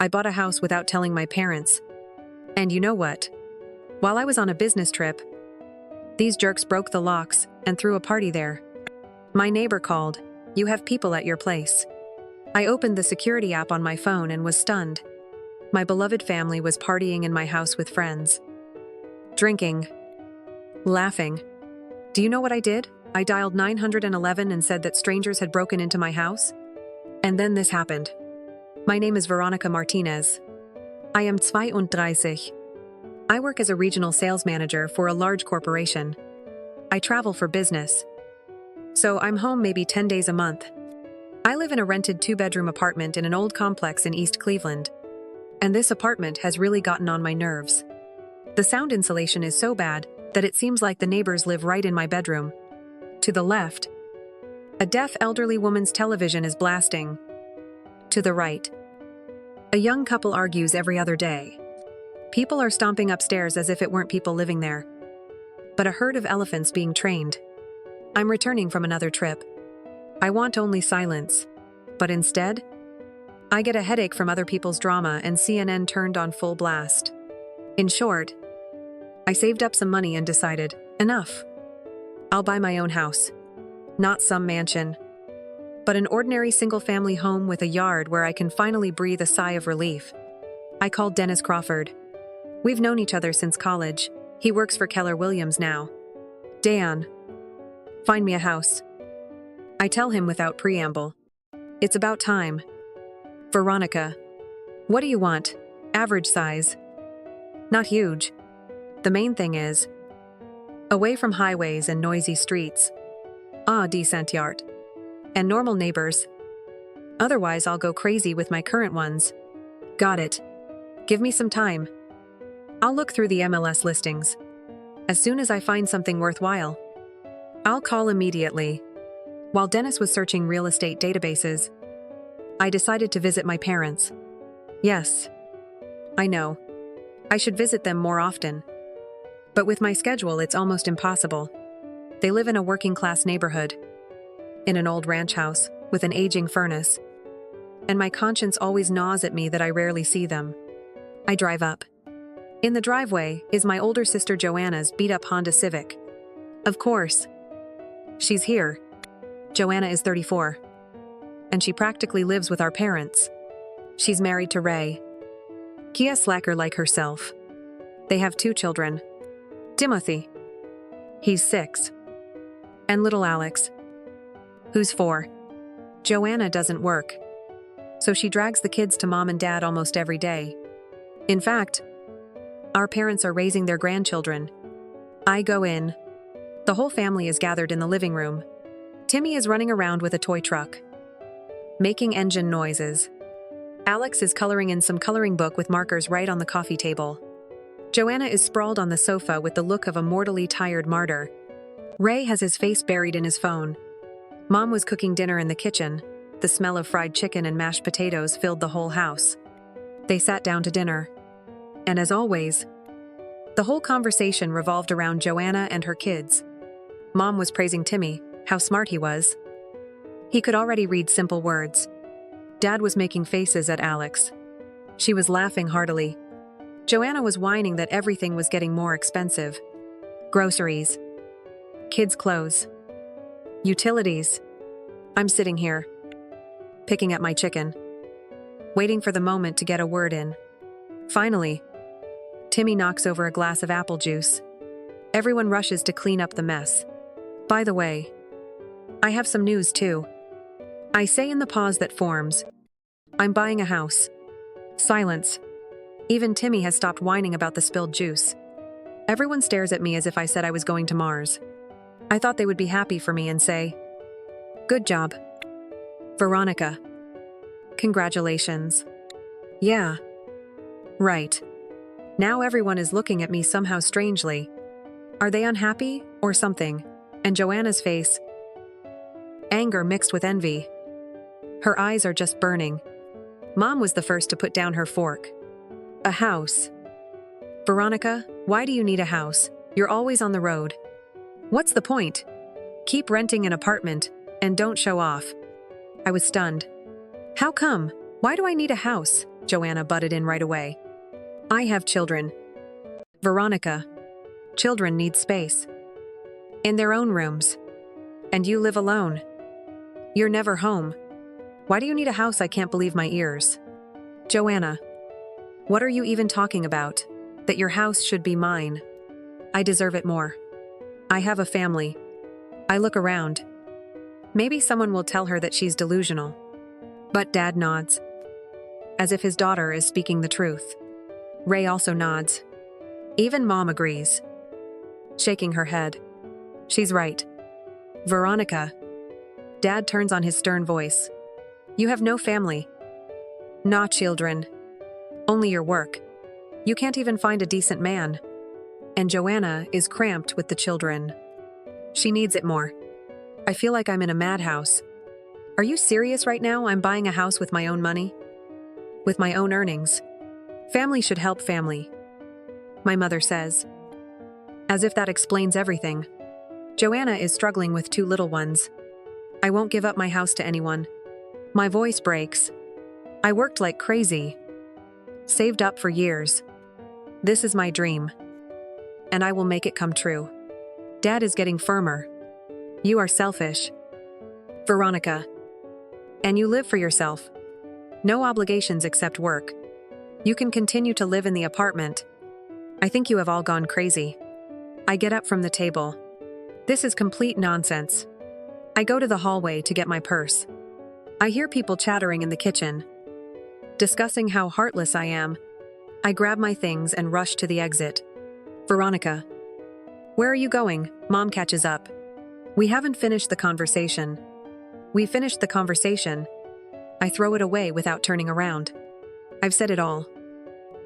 I bought a house without telling my parents. And you know what? While I was on a business trip, these jerks broke the locks and threw a party there. My neighbor called. You have people at your place. I opened the security app on my phone and was stunned. My beloved family was partying in my house with friends. Drinking. Laughing. Do you know what I did? I dialed 911 and said that strangers had broken into my house. And then this happened. My name is Veronica Martinez. I am 32. I work as a regional sales manager for a large corporation. I travel for business. So I'm home maybe 10 days a month. I live in a rented 2-bedroom apartment in an old complex in East Cleveland. And this apartment has really gotten on my nerves. The sound insulation is so bad that it seems like the neighbors live right in my bedroom. To the left, a deaf elderly woman's television is blasting. To the right, a young couple argues every other day. People are stomping upstairs as if it weren't people living there, but a herd of elephants being trained. I'm returning from another trip. I want only silence, but instead, I get a headache from other people's drama and CNN turned on full blast. In short, I saved up some money and decided, enough. I'll buy my own house. Not some mansion, but an ordinary single-family home with a yard where I can finally breathe a sigh of relief. I called Dennis Crawford. We've known each other since college. He works for Keller Williams now. Dan, find me a house. I tell him without preamble. It's about time. Veronica, what do you want? Average size. Not huge. The main thing is, away from highways and noisy streets. Decent yard. And normal neighbors. Otherwise, I'll go crazy with my current ones. Got it. Give me some time. I'll look through the MLS listings. As soon as I find something worthwhile, I'll call immediately. While Dennis was searching real estate databases, I decided to visit my parents. Yes, I know. I should visit them more often. But with my schedule, it's almost impossible. They live in a working-class neighborhood, in an old ranch house with an aging furnace, and my conscience always gnaws at me that I rarely see them. I drive up. In the driveway is my older sister Joanna's beat-up Honda Civic. Of course. She's here. Joanna is 34. And she practically lives with our parents. She's married to Ray. He a slacker like herself. They have 2 children. Timothy. He's 6. And little Alex, who's 4. Joanna doesn't work, so she drags the kids to mom and dad almost every day. In fact, our parents are raising their grandchildren. I go in. The whole family is gathered in the living room. Timmy is running around with a toy truck, making engine noises. Alex is coloring in some coloring book with markers right on the coffee table. Joanna is sprawled on the sofa with the look of a mortally tired martyr. Ray has his face buried in his phone. Mom was cooking dinner in the kitchen. The smell of fried chicken and mashed potatoes filled the whole house. They sat down to dinner. And as always, the whole conversation revolved around Joanna and her kids. Mom was praising Timmy, how smart he was. He could already read simple words. Dad was making faces at Alex. She was laughing heartily. Joanna was whining that everything was getting more expensive. Groceries. Kids' clothes. Utilities. I'm sitting here, picking at my chicken, waiting for the moment to get a word in. Finally, Timmy knocks over a glass of apple juice. Everyone rushes to clean up the mess. By the way, I have some news too. I say in the pause that forms. I'm buying a house. Silence. Even Timmy has stopped whining about the spilled juice. Everyone stares at me as if I said I was going to Mars. I thought they would be happy for me and say, "Good job, Veronica. Congratulations." Yeah. Right. Now everyone is looking at me somehow strangely. Are they unhappy or something? And Joanna's face, anger mixed with envy. Her eyes are just burning. Mom was the first to put down her fork. A house. Veronica, why do you need a house? You're always on the road. What's the point? Keep renting an apartment and don't show off. I was stunned. How come? Why do I need a house? Joanna butted in right away. I have children. Veronica, children need space. In their own rooms. And you live alone. You're never home. Why do you need a house? I can't believe my ears. Joanna, what are you even talking about? That your house should be mine. I deserve it more. I have a family. I look around. Maybe someone will tell her that she's delusional. But Dad nods, as if his daughter is speaking the truth. Ray also nods. Even Mom agrees, shaking her head. She's right. Veronica. Dad turns on his stern voice. You have no family. No children. Only your work. You can't even find a decent man. And Joanna is cramped with the children. She needs it more. I feel like I'm in a madhouse. Are you serious right now? I'm buying a house with my own money? With my own earnings. Family should help family. My mother says. As if that explains everything. Joanna is struggling with 2 little ones. I won't give up my house to anyone. My voice breaks. I worked like crazy. Saved up for years. This is my dream. And I will make it come true. Dad is getting firmer. You are selfish. Veronica. And you live for yourself. No obligations except work. You can continue to live in the apartment. I think you have all gone crazy. I get up from the table. This is complete nonsense. I go to the hallway to get my purse. I hear people chattering in the kitchen, discussing how heartless I am. I grab my things and rush to the exit. Veronica. Where are you going? Mom catches up. We haven't finished the conversation. We finished the conversation. I throw it away without turning around. I've said it all.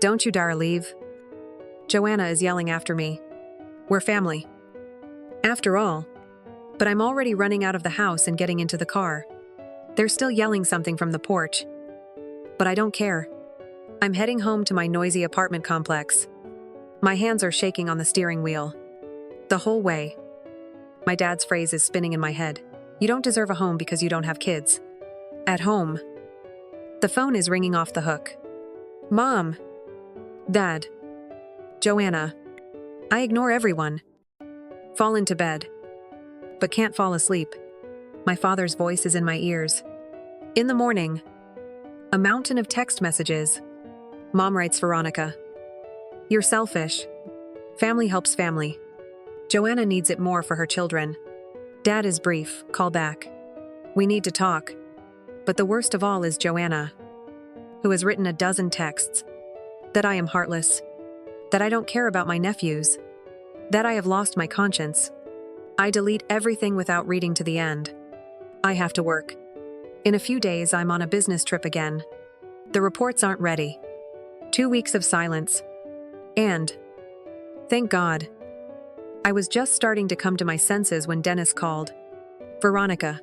Don't you dare leave. Joanna is yelling after me. We're family. After all. But I'm already running out of the house and getting into the car. They're still yelling something from the porch. But I don't care. I'm heading home to my noisy apartment complex. My hands are shaking on the steering wheel. The whole way. My dad's phrase is spinning in my head. You don't deserve a home because you don't have kids. At home. The phone is ringing off the hook. Mom. Dad. Joanna. I ignore everyone. Fall into bed. But can't fall asleep. My father's voice is in my ears. In the morning. A mountain of text messages. Mom writes, Veronica. You're selfish. Family helps family. Joanna needs it more for her children. Dad is brief, call back. We need to talk. But the worst of all is Joanna, who has written a dozen texts. That I am heartless. That I don't care about my nephews. That I have lost my conscience. I delete everything without reading to the end. I have to work. In a few days, I'm on a business trip again. The reports aren't ready. 2 weeks of silence. And, thank God, I was just starting to come to my senses when Dennis called. Veronica.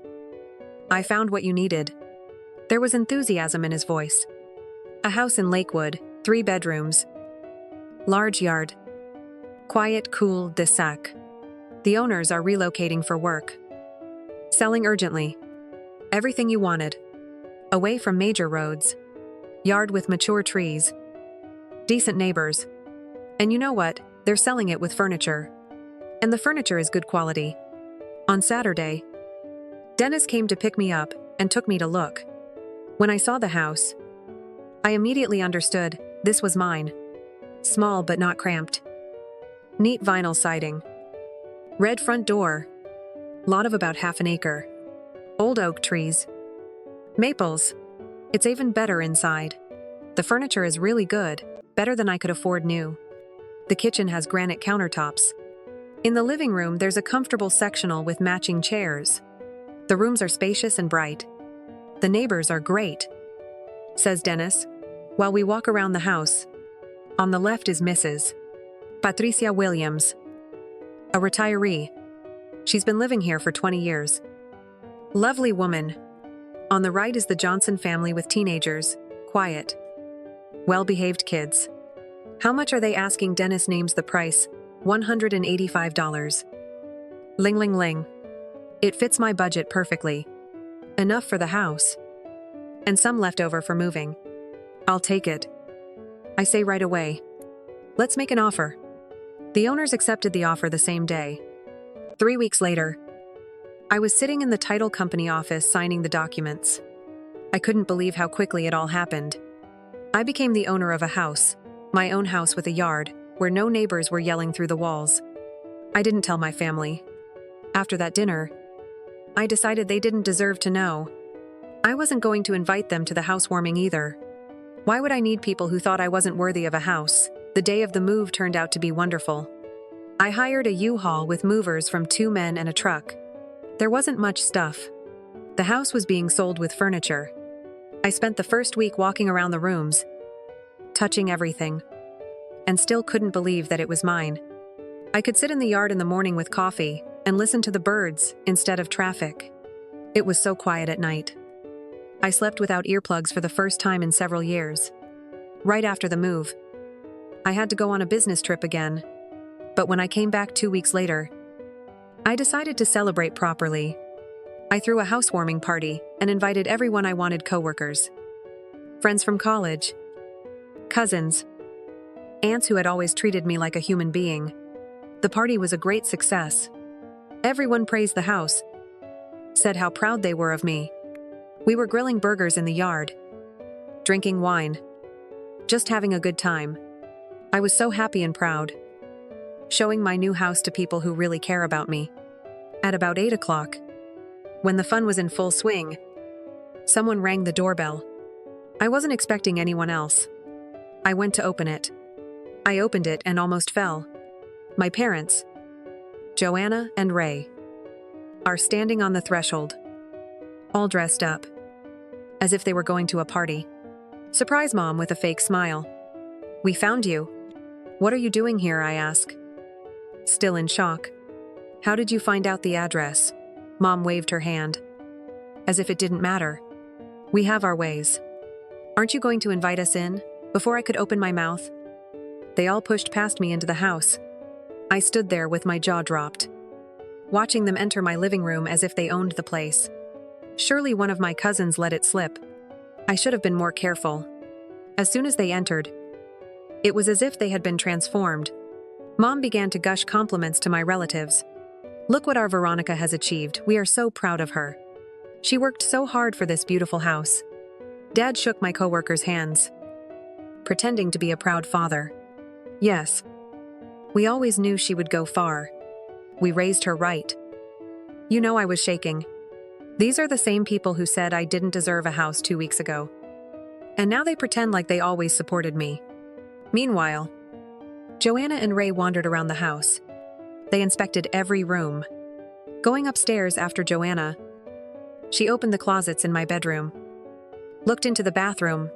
I found what you needed. There was enthusiasm in his voice. A house in Lakewood, 3 bedrooms. Large yard. Quiet, cool, de sac. The owners are relocating for work. Selling urgently. Everything you wanted. Away from major roads. Yard with mature trees. Decent neighbors. And you know what? They're selling it with furniture. And the furniture is good quality. On Saturday, Dennis came to pick me up and took me to look. When I saw the house, I immediately understood this was mine. Small but not cramped. Neat vinyl siding. Red front door. Lot of about half an acre. Old oak trees. Maples. It's even better inside. The furniture is really good, better than I could afford new. The kitchen has granite countertops. In the living room, there's a comfortable sectional with matching chairs. The rooms are spacious and bright. The neighbors are great, says Dennis, while we walk around the house. On the left is Mrs. Patricia Williams, a retiree. She's been living here for 20 years. Lovely woman. On the right is the Johnson family with teenagers, quiet, well-behaved kids. How much are they asking? Dennis names the price, $185. Ling ling ling. It fits my budget perfectly. Enough for the house. And some left over for moving. I'll take it. I say right away. Let's make an offer. The owners accepted the offer the same day. 3 weeks later, I was sitting in the title company office signing the documents. I couldn't believe how quickly it all happened. I became the owner of a house, my own house with a yard, where no neighbors were yelling through the walls. I didn't tell my family. After that dinner, I decided they didn't deserve to know. I wasn't going to invite them to the housewarming either. Why would I need people who thought I wasn't worthy of a house? The day of the move turned out to be wonderful. I hired a U-Haul with movers from 2 men and a truck. There wasn't much stuff. The house was being sold with furniture. I spent the first week walking around the rooms, touching everything, and still couldn't believe that it was mine. I could sit in the yard in the morning with coffee and listen to the birds instead of traffic. It was so quiet at night. I slept without earplugs for the first time in several years. Right after the move, I had to go on a business trip again. But when I came back 2 weeks later, I decided to celebrate properly. I threw a housewarming party and invited everyone I wanted: coworkers, friends from college, cousins, aunts who had always treated me like a human being. The party was a great success. Everyone praised the house, said how proud they were of me. We were grilling burgers in the yard, drinking wine, just having a good time. I was so happy and proud, showing my new house to people who really care about me. At about 8 o'clock, when the fun was in full swing, someone rang the doorbell. I wasn't expecting anyone else. I went to open it. I opened it and almost fell. My parents, Joanna and Ray, are standing on the threshold, all dressed up, as if they were going to a party. Surprise, Mom, with a fake smile. We found you. What are you doing here? I ask, still in shock. How did you find out the address? Mom waved her hand, as if it didn't matter. We have our ways. Aren't you going to invite us in? Before I could open my mouth, they all pushed past me into the house. I stood there with my jaw dropped, watching them enter my living room as if they owned the place. Surely one of my cousins let it slip. I should have been more careful. As soon as they entered, it was as if they had been transformed. Mom began to gush compliments to my relatives. Look what our Veronica has achieved. We are so proud of her. She worked so hard for this beautiful house. Dad shook my coworkers' hands, pretending to be a proud father. Yes, we always knew she would go far. We raised her right. You know, I was shaking. These are the same people who said I didn't deserve a house 2 weeks ago. And now they pretend like they always supported me. Meanwhile, Joanna and Ray wandered around the house. They inspected every room. Going upstairs after Joanna, she opened the closets in my bedroom, looked into the bathroom.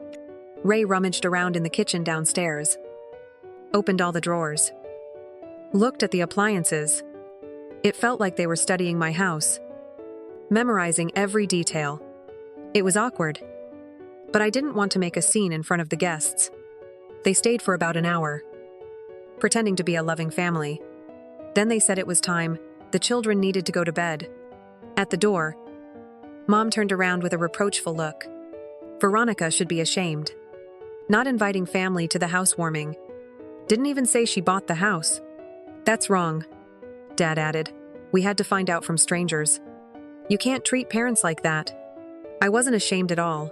Ray rummaged around in the kitchen downstairs, opened all the drawers, looked at the appliances. It felt like they were studying my house, memorizing every detail. It was awkward, but I didn't want to make a scene in front of the guests. They stayed for about an hour, pretending to be a loving family. Then they said it was time. The children needed to go to bed. At the door, Mom turned around with a reproachful look. Veronica should be ashamed. Not inviting family to the housewarming. Didn't even say she bought the house. That's wrong, Dad added. We had to find out from strangers. You can't treat parents like that. I wasn't ashamed at all.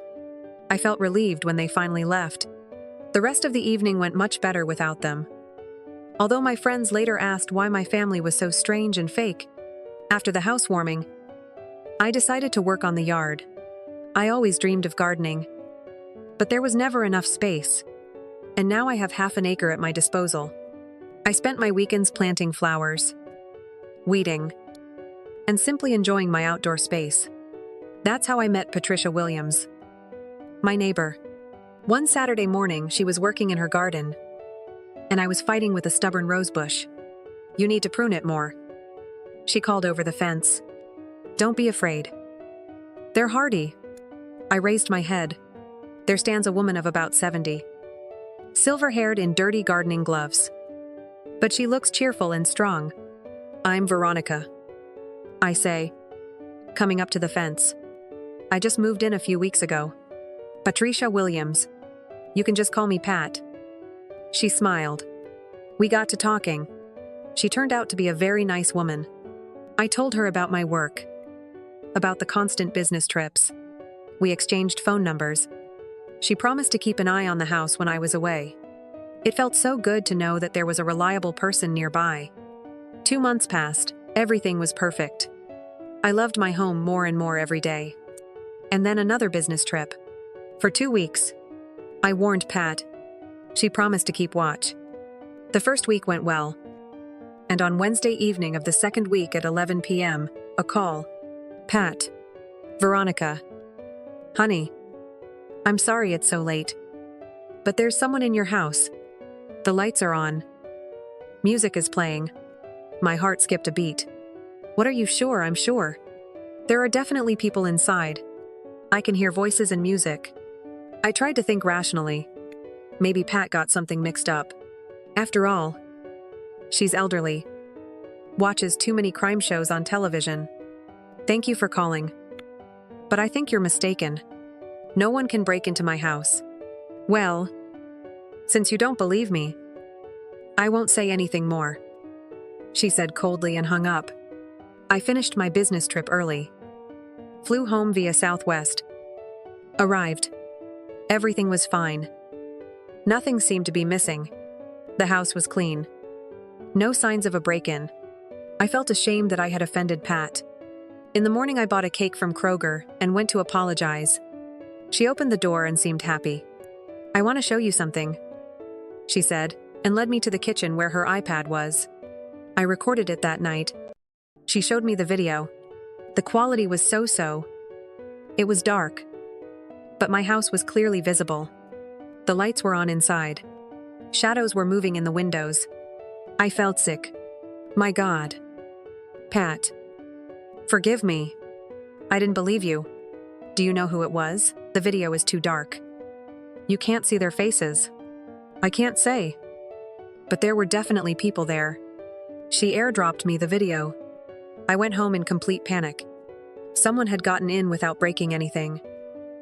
I felt relieved when they finally left. The rest of the evening went much better without them. Although my friends later asked why my family was so strange and fake. After the housewarming, I decided to work on the yard. I always dreamed of gardening, but there was never enough space. And now I have half an acre at my disposal. I spent my weekends planting flowers, weeding, and simply enjoying my outdoor space. That's how I met Patricia Williams, my neighbor. One Saturday morning, she was working in her garden, and I was fighting with a stubborn rosebush. You need to prune it more, she called over the fence. Don't be afraid. They're hardy. I raised my head. There stands a woman of about 70, silver-haired in dirty gardening gloves. But she looks cheerful and strong. I'm Veronica, I say, coming up to the fence. I just moved in a few weeks ago. Patricia Williams. You can just call me Pat." She smiled. We got to talking. She turned out to be a very nice woman. I told her about my work, about the constant business trips. We exchanged phone numbers. She promised to keep an eye on the house when I was away. It felt so good to know that there was a reliable person nearby. 2 months passed. Everything was perfect. I loved my home more and more every day. And then another business trip. For 2 weeks. I warned Pat. She promised to keep watch. The first week went well. And on Wednesday evening of the second week at 11 p.m., a call. "Pat. Veronica. Honey. I'm sorry it's so late. But there's someone in your house. The lights are on. Music is playing." My heart skipped a beat. "What are you sure?" "I'm sure. There are definitely people inside. I can hear voices and music." I tried to think rationally. Maybe Pat got something mixed up. After all, she's elderly. Watches too many crime shows on television. "Thank you for calling. But I think you're mistaken. No one can break into my house." "Well, since you don't believe me, I won't say anything more," she said coldly and hung up. I finished my business trip early. Flew home via Southwest. Arrived. Everything was fine. Nothing seemed to be missing. The house was clean. No signs of a break-in. I felt ashamed that I had offended Pat. In the morning I bought a cake from Kroger and went to apologize. She opened the door and seemed happy. "I want to show you something," she said, and led me to the kitchen where her iPad was. I recorded it that night. She showed me the video. The quality was so-so. It was dark. But my house was clearly visible. The lights were on inside. Shadows were moving in the windows. I felt sick. My God. "Pat. Forgive me. I didn't believe you. Do you know who it was? The video is too dark. You can't see their faces." "I can't say. But there were definitely people there." She airdropped me the video. I went home in complete panic. Someone had gotten in without breaking anything.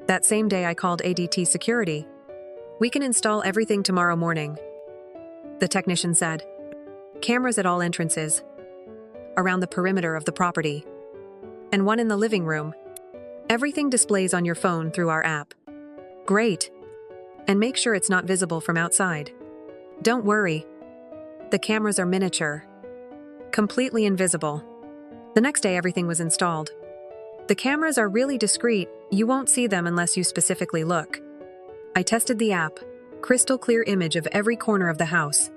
That same day I called ADT Security. "We can install everything tomorrow morning," the technician said. "Cameras at all entrances, around the perimeter of the property, and one in the living room. Everything displays on your phone through our app." "Great. And make sure it's not visible from outside." "Don't worry. The cameras are miniature. Completely invisible." The next day everything was installed. The cameras are really discreet. You won't see them unless you specifically look. I tested the app. Crystal clear image of every corner of the house.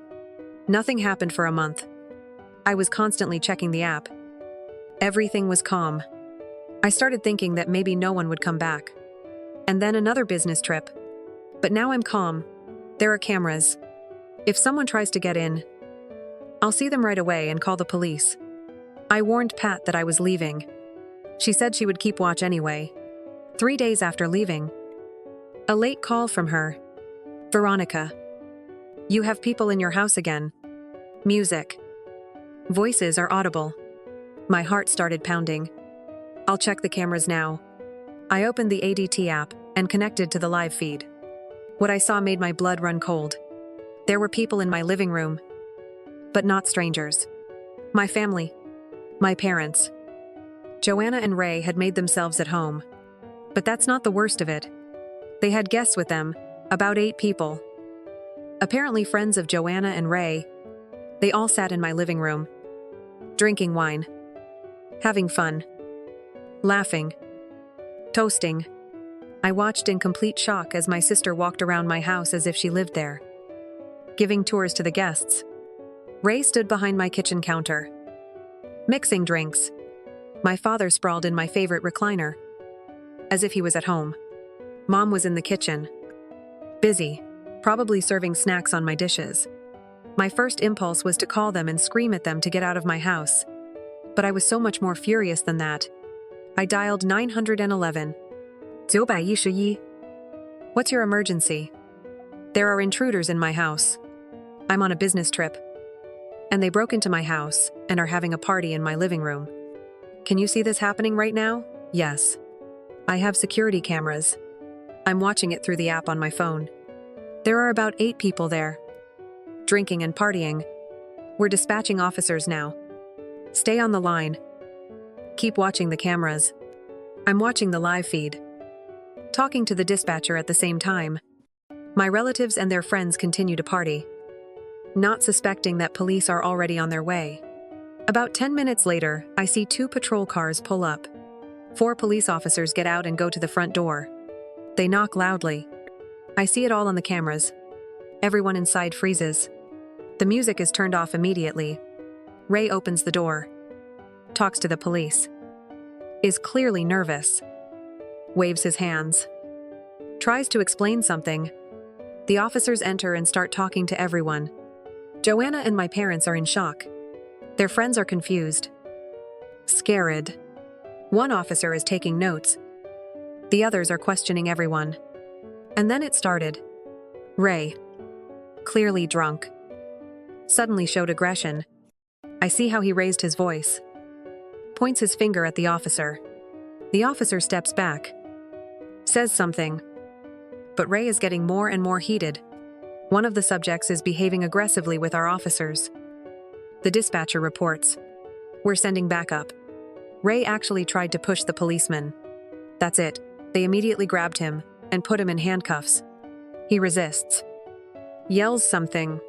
Nothing happened for a month. I was constantly checking the app. Everything was calm. I started thinking that maybe no one would come back. And then another business trip. But now I'm calm. There are cameras. If someone tries to get in, I'll see them right away and call the police. I warned Pat that I was leaving. She said she would keep watch anyway. 3 days after leaving, a late call from her. "Veronica. You have people in your house again. Music. Voices are audible." My heart started pounding. "I'll check the cameras now." I opened the ADT app and connected to the live feed. What I saw made my blood run cold. There were people in my living room, but not strangers. My family. My parents. Joanna and Ray had made themselves at home. But that's not the worst of it. They had guests with them, about 8 people. Apparently friends of Joanna and Ray. They all sat in my living room, drinking wine, having fun, laughing, toasting. I watched in complete shock as my sister walked around my house as if she lived there, giving tours to the guests. Ray stood behind my kitchen counter, mixing drinks. My father sprawled in my favorite recliner, as if he was at home. Mom was in the kitchen, busy, probably serving snacks on my dishes. My first impulse was to call them and scream at them to get out of my house. But I was so much more furious than that. I dialed 911. 911. What's your emergency? There are intruders in my house. I'm on a business trip. And they broke into my house and are having a party in my living room. Can you see this happening right now? Yes. I have security cameras. I'm watching it through the app on my phone. There are about 8 people there, drinking and partying. We're dispatching officers now. Stay on the line. Keep watching the cameras. I'm watching the live feed. Talking to the dispatcher at the same time. My relatives and their friends continue to party, not suspecting that police are already on their way. About 10 minutes later, I see 2 patrol cars pull up. 4 police officers get out and go to the front door. They knock loudly. I see it all on the cameras. Everyone inside freezes. The music is turned off immediately. Ray opens the door. Talks to the police. Is clearly nervous. Waves his hands. Tries to explain something. The officers enter and start talking to everyone. Joanna and my parents are in shock. Their friends are confused. Scared. One officer is taking notes. The others are questioning everyone. And then it started. Ray, clearly drunk, suddenly showed aggression. I see how he raised his voice. Points his finger at the officer. The officer steps back. Says something. But Ray is getting more and more heated. One of the subjects is behaving aggressively with our officers. The dispatcher reports. We're sending backup. Ray actually tried to push the policeman. That's it. They immediately grabbed him and put him in handcuffs. He resists. Yells something.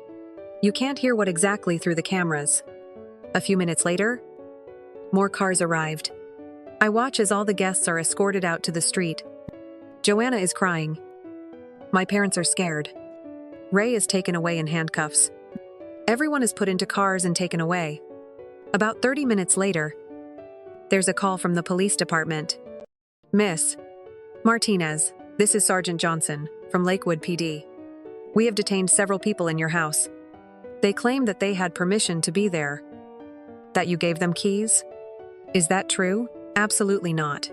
You can't hear what exactly through the cameras. A few minutes later, more cars arrived. I watch as all the guests are escorted out to the street. Joanna is crying. My parents are scared. Ray is taken away in handcuffs. Everyone is put into cars and taken away. About 30 minutes later, there's a call from the police department. Miss Martinez, this is Sergeant Johnson from Lakewood PD. We have detained several people in your house. They claim that they had permission to be there. That you gave them keys? Is that true? Absolutely not.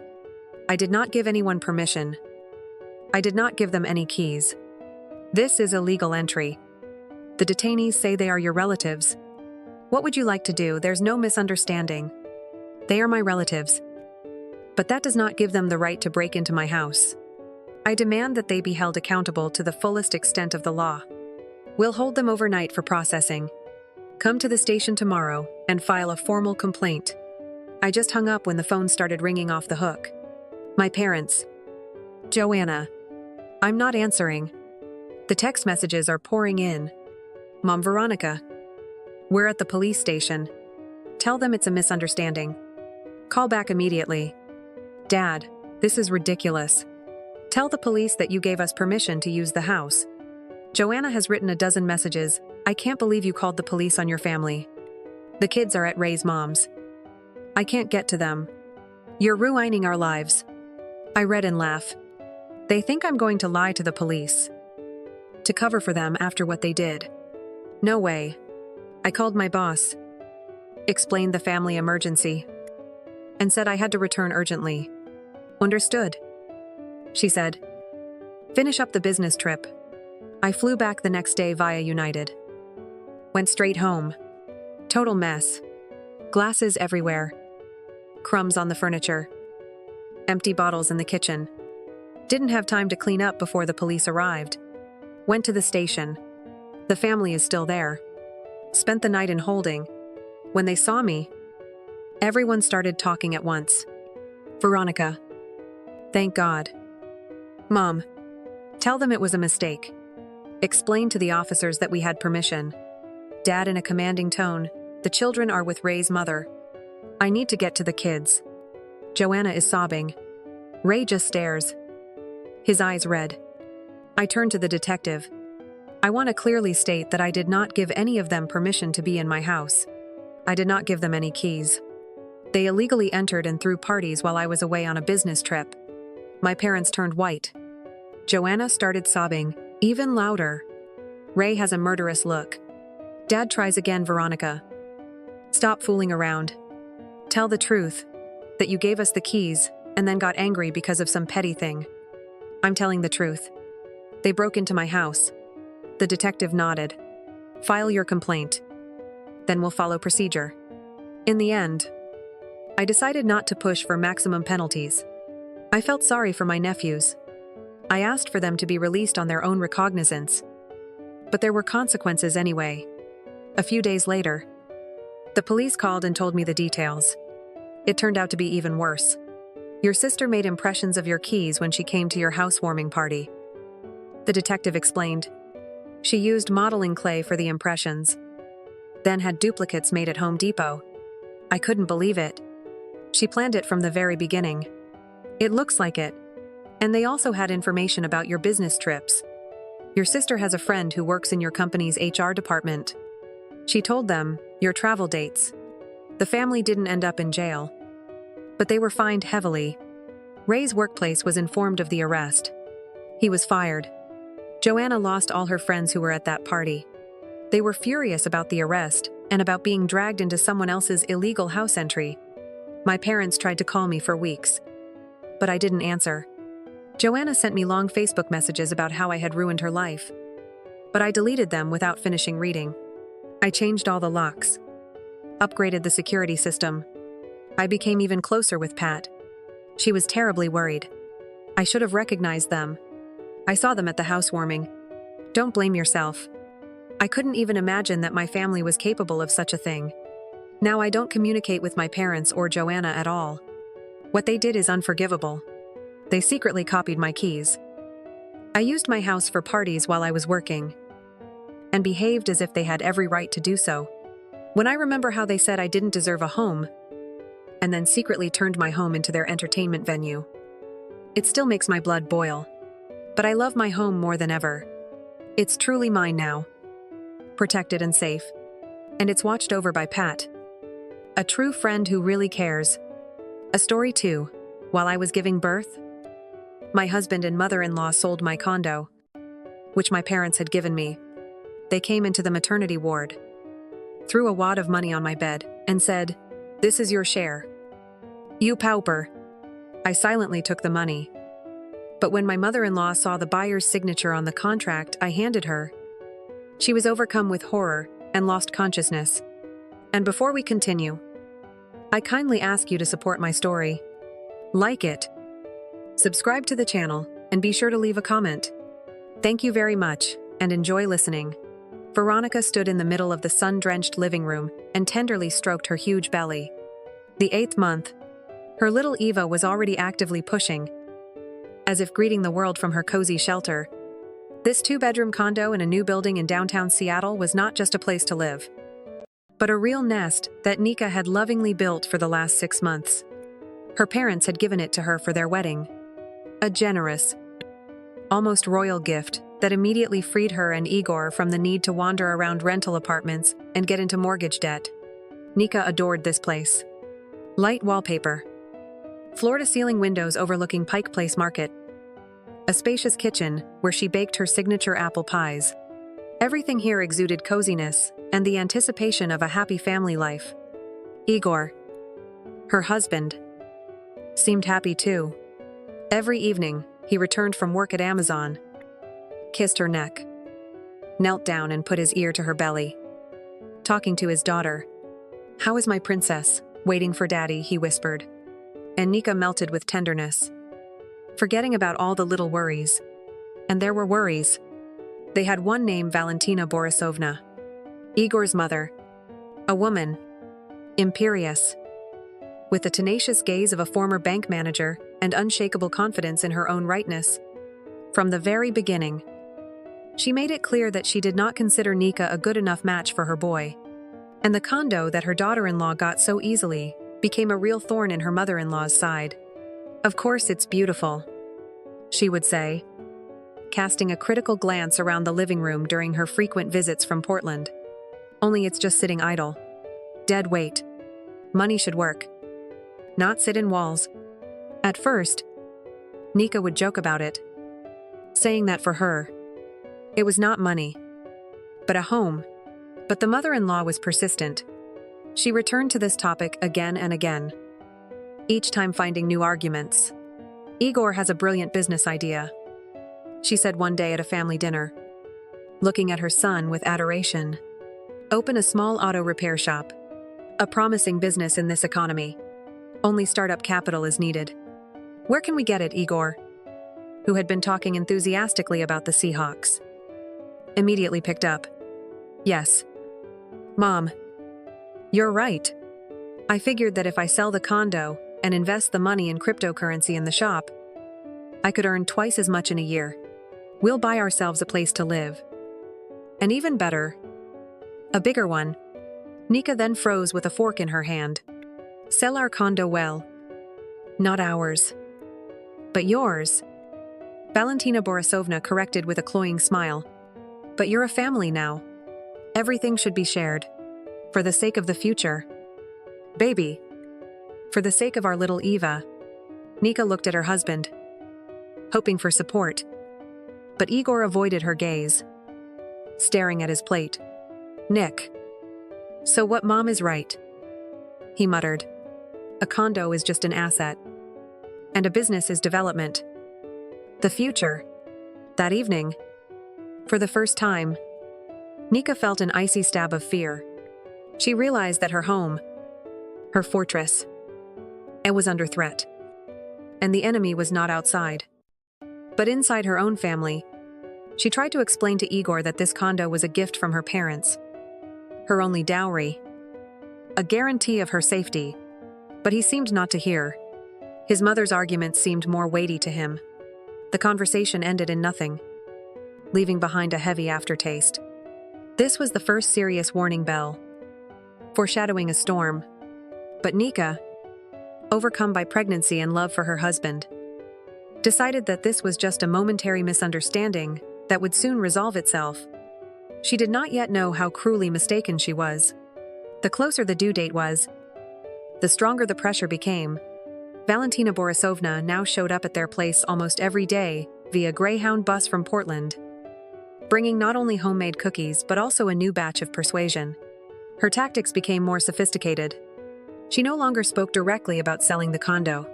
I did not give anyone permission. I did not give them any keys. This is illegal entry. The detainees say they are your relatives. What would you like to do? There's no misunderstanding. They are my relatives. But that does not give them the right to break into my house. I demand that they be held accountable to the fullest extent of the law. We'll hold them overnight for processing. Come to the station tomorrow and file a formal complaint. I just hung up when the phone started ringing off the hook. My parents. Joanna. I'm not answering. The text messages are pouring in. Mom Veronica. We're at the police station. Tell them it's a misunderstanding. Call back immediately. Dad, this is ridiculous. Tell the police that you gave us permission to use the house. Joanna has written a dozen messages. I can't believe you called the police on your family. The kids are at Ray's mom's. I can't get to them. You're ruining our lives. I read and laugh. They think I'm going to lie to the police. To cover for them after what they did. No way. I called my boss. Explained the family emergency. And said I had to return urgently. Understood. She said. Finish up the business trip. I flew back the next day via United. Went straight home. Total mess. Glasses everywhere. Crumbs on the furniture. Empty bottles in the kitchen. Didn't have time to clean up before the police arrived. Went to the station. The family is still there. Spent the night in holding. When they saw me, everyone started talking at once. Veronica. Thank God. Mom. Tell them it was a mistake. Explain to the officers that we had permission. Dad in a commanding tone. The children are with Ray's mother. I need to get to the kids. Joanna is sobbing. Ray just stares. His eyes red. I turn to the detective. I want to clearly state that I did not give any of them permission to be in my house. I did not give them any keys. They illegally entered and threw parties while I was away on a business trip. My parents turned white. Joanna started sobbing, even louder. Ray has a murderous look. Dad tries again, Veronica. Stop fooling around. Tell the truth, that you gave us the keys and then got angry because of some petty thing. I'm telling the truth. They broke into my house. The detective nodded. File your complaint. Then we'll follow procedure. In the end, I decided not to push for maximum penalties. I felt sorry for my nephews. I asked for them to be released on their own recognizance, But there were consequences anyway. A few days later, the police called and told me the details. It turned out to be even worse. Your sister made impressions of your keys when she came to your housewarming party. The detective explained. She used modeling clay for the impressions, then had duplicates made at Home Depot. I couldn't believe it. She planned it from the very beginning. It looks like it. And they also had information about your business trips. Your sister has a friend who works in your company's HR department. She told them your travel dates. The family didn't end up in jail, but they were fined heavily. Ray's workplace was informed of the arrest. He was fired. Joanna lost all her friends who were at that party. They were furious about the arrest and about being dragged into someone else's illegal house entry. My parents tried to call me for weeks, but I didn't answer. Joanna sent me long Facebook messages about how I had ruined her life, but I deleted them without finishing reading. I changed all the locks, upgraded the security system. I became even closer with Pat. She was terribly worried. I should have recognized them. I saw them at the housewarming. Don't blame yourself. I couldn't even imagine that my family was capable of such a thing. Now I don't communicate with my parents or Joanna at all. What they did is unforgivable. They secretly copied my keys. I used my house for parties while I was working, and behaved as if they had every right to do so. When I remember how they said I didn't deserve a home, and then secretly turned my home into their entertainment venue, it still makes my blood boil. But I love my home more than ever. It's truly mine now, protected and safe, and it's watched over by Pat, a true friend who really cares. A story 2. While I was giving birth, my husband and mother-in-law sold my condo, which my parents had given me. They came into the maternity ward, threw a wad of money on my bed, and said, "This is your share. You pauper." I silently took the money. But when my mother-in-law saw the buyer's signature on the contract I handed her, she was overcome with horror and lost consciousness. And before we continue, I kindly ask you to support my story. Like it, subscribe to the channel, and be sure to leave a comment. Thank you very much, and enjoy listening. Veronica stood in the middle of the sun-drenched living room and tenderly stroked her huge belly. The 8th month, her little Eva was already actively pushing, as if greeting the world from her cozy shelter. This 2-bedroom condo in a new building in downtown Seattle was not just a place to live, but a real nest that Nika had lovingly built for the last 6 months. Her parents had given it to her for their wedding. A generous, almost royal gift that immediately freed her and Igor from the need to wander around rental apartments and get into mortgage debt. Nika adored this place. Light wallpaper, floor-to-ceiling windows overlooking Pike Place Market, a spacious kitchen where she baked her signature apple pies. Everything here exuded coziness and the anticipation of a happy family life. Igor, her husband, seemed happy too. Every evening, he returned from work at Amazon, kissed her neck, knelt down and put his ear to her belly. Talking to his daughter. "How is my princess? Waiting for daddy," he whispered. And Nika melted with tenderness, forgetting about all the little worries. And there were worries. They had one name: Valentina Borisovna, Igor's mother. A woman, imperious, with the tenacious gaze of a former bank manager and unshakable confidence in her own rightness. From the very beginning, she made it clear that she did not consider Nika a good enough match for her boy. And the condo that her daughter-in-law got so easily became a real thorn in her mother-in-law's side. "Of course it's beautiful," she would say, casting a critical glance around the living room during her frequent visits from Portland. "Only it's just sitting idle. Dead weight. Money should work, not sit in walls." At first, Nika would joke about it, saying that for her, it was not money, but a home. But the mother-in-law was persistent. She returned to this topic again and again, each time finding new arguments. "Igor has a brilliant business idea," she said one day at a family dinner, looking at her son with adoration. "Open a small auto repair shop. A promising business in this economy. Only startup capital is needed. Where can we get it, Igor?" Who had been talking enthusiastically about the Seahawks. immediately picked up. Yes. Mom, you're right. I figured that if I sell the condo and invest the money in cryptocurrency in the shop, I could earn twice as much in a year. We'll buy ourselves a place to live. And even better, a bigger one. Nika then froze with a fork in her hand. Sell our condo well. Not ours. But yours. Valentina Borisovna corrected with a cloying smile. But you're a family now. Everything should be shared. For the sake of the future. Baby. For the sake of our little Eva. Nika looked at her husband, hoping for support. But Igor avoided her gaze, staring at his plate. Nick. So what, Mom is right. He muttered. A condo is just an asset. And a business is development. The future. That evening, for the first time, Nika felt an icy stab of fear. She realized that her home, her fortress, it was under threat. And the enemy was not outside, but inside her own family. She tried to explain to Igor that this condo was a gift from her parents, her only dowry, a guarantee of her safety, but he seemed not to hear. His mother's arguments seemed more weighty to him. The conversation ended in nothing, leaving behind a heavy aftertaste. This was the first serious warning bell, foreshadowing a storm. But Nika, overcome by pregnancy and love for her husband, decided that this was just a momentary misunderstanding that would soon resolve itself. She did not yet know how cruelly mistaken she was. The closer the due date was, the stronger the pressure became. Valentina Borisovna now showed up at their place almost every day via Greyhound bus from Portland, bringing not only homemade cookies but also a new batch of persuasion. Her tactics became more sophisticated. She no longer spoke directly about selling the condo.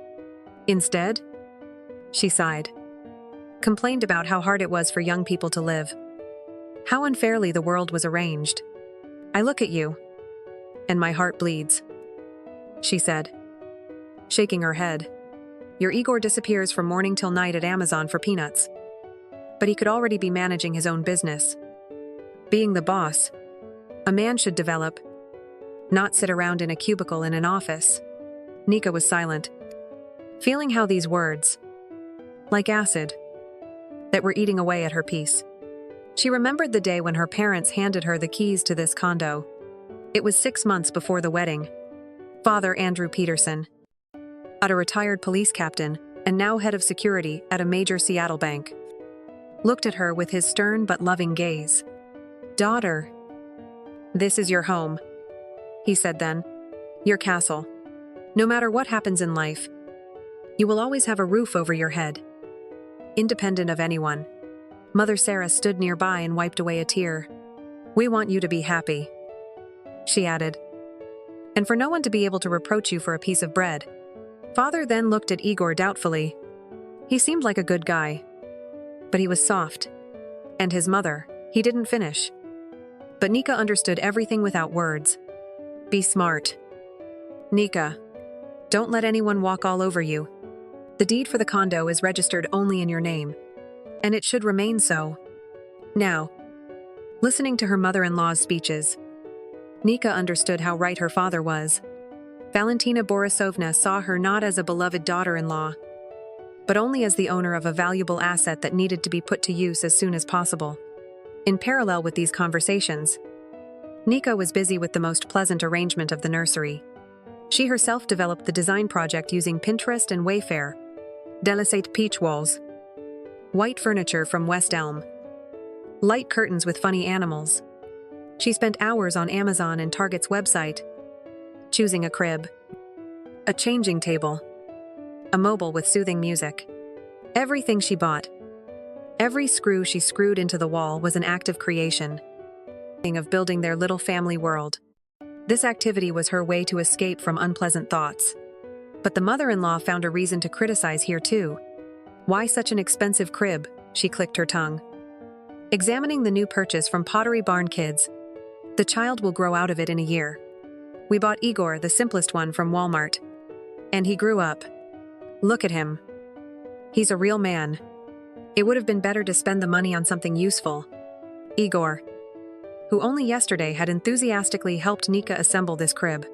Instead, she sighed, complained about how hard it was for young people to live, how unfairly the world was arranged. I look at you, and my heart bleeds, she said, shaking her head. Your Igor disappears from morning till night at Amazon for peanuts. But he could already be managing his own business. Being the boss, a man should develop, not sit around in a cubicle in an office. Nika was silent, feeling how these words, like acid, that were eating away at her peace. She remembered the day when her parents handed her the keys to this condo. It was 6 months before the wedding. Father Andrew Peterson, a retired police captain and now head of security at a major Seattle bank, looked at her with his stern but loving gaze. Daughter, this is your home, he said then. Your castle. No matter what happens in life, you will always have a roof over your head, independent of anyone. Mother Sarah stood nearby and wiped away a tear. We want you to be happy, she added, and for no one to be able to reproach you for a piece of bread. Father then looked at Igor doubtfully. He seemed like a good guy, but he was soft. And his mother, he didn't finish. But Nika understood everything without words. Be smart. Nika, don't let anyone walk all over you. The deed for the condo is registered only in your name, and it should remain so. Now, listening to her mother-in-law's speeches, Nika understood how right her father was. Valentina Borisovna saw her not as a beloved daughter-in-law, but only as the owner of a valuable asset that needed to be put to use as soon as possible. In parallel with these conversations, Nika was busy with the most pleasant arrangement of the nursery. She herself developed the design project using Pinterest and Wayfair, Delicate peach walls, white furniture from West Elm, light curtains with funny animals. She spent hours on Amazon and Target's website, choosing a crib, a changing table, a mobile with soothing music. Everything she bought, every screw she screwed into the wall was an act of creation, of building their little family world. This activity was her way to escape from unpleasant thoughts. But the mother-in-law found a reason to criticize here too. Why such an expensive crib? She clicked her tongue. Examining the new purchase from Pottery Barn Kids, the child will grow out of it in a year. We bought Igor the simplest one from Walmart, and he grew up. Look at him. He's a real man. It would have been better to spend the money on something useful. Igor, who only yesterday had enthusiastically helped Nika assemble this crib,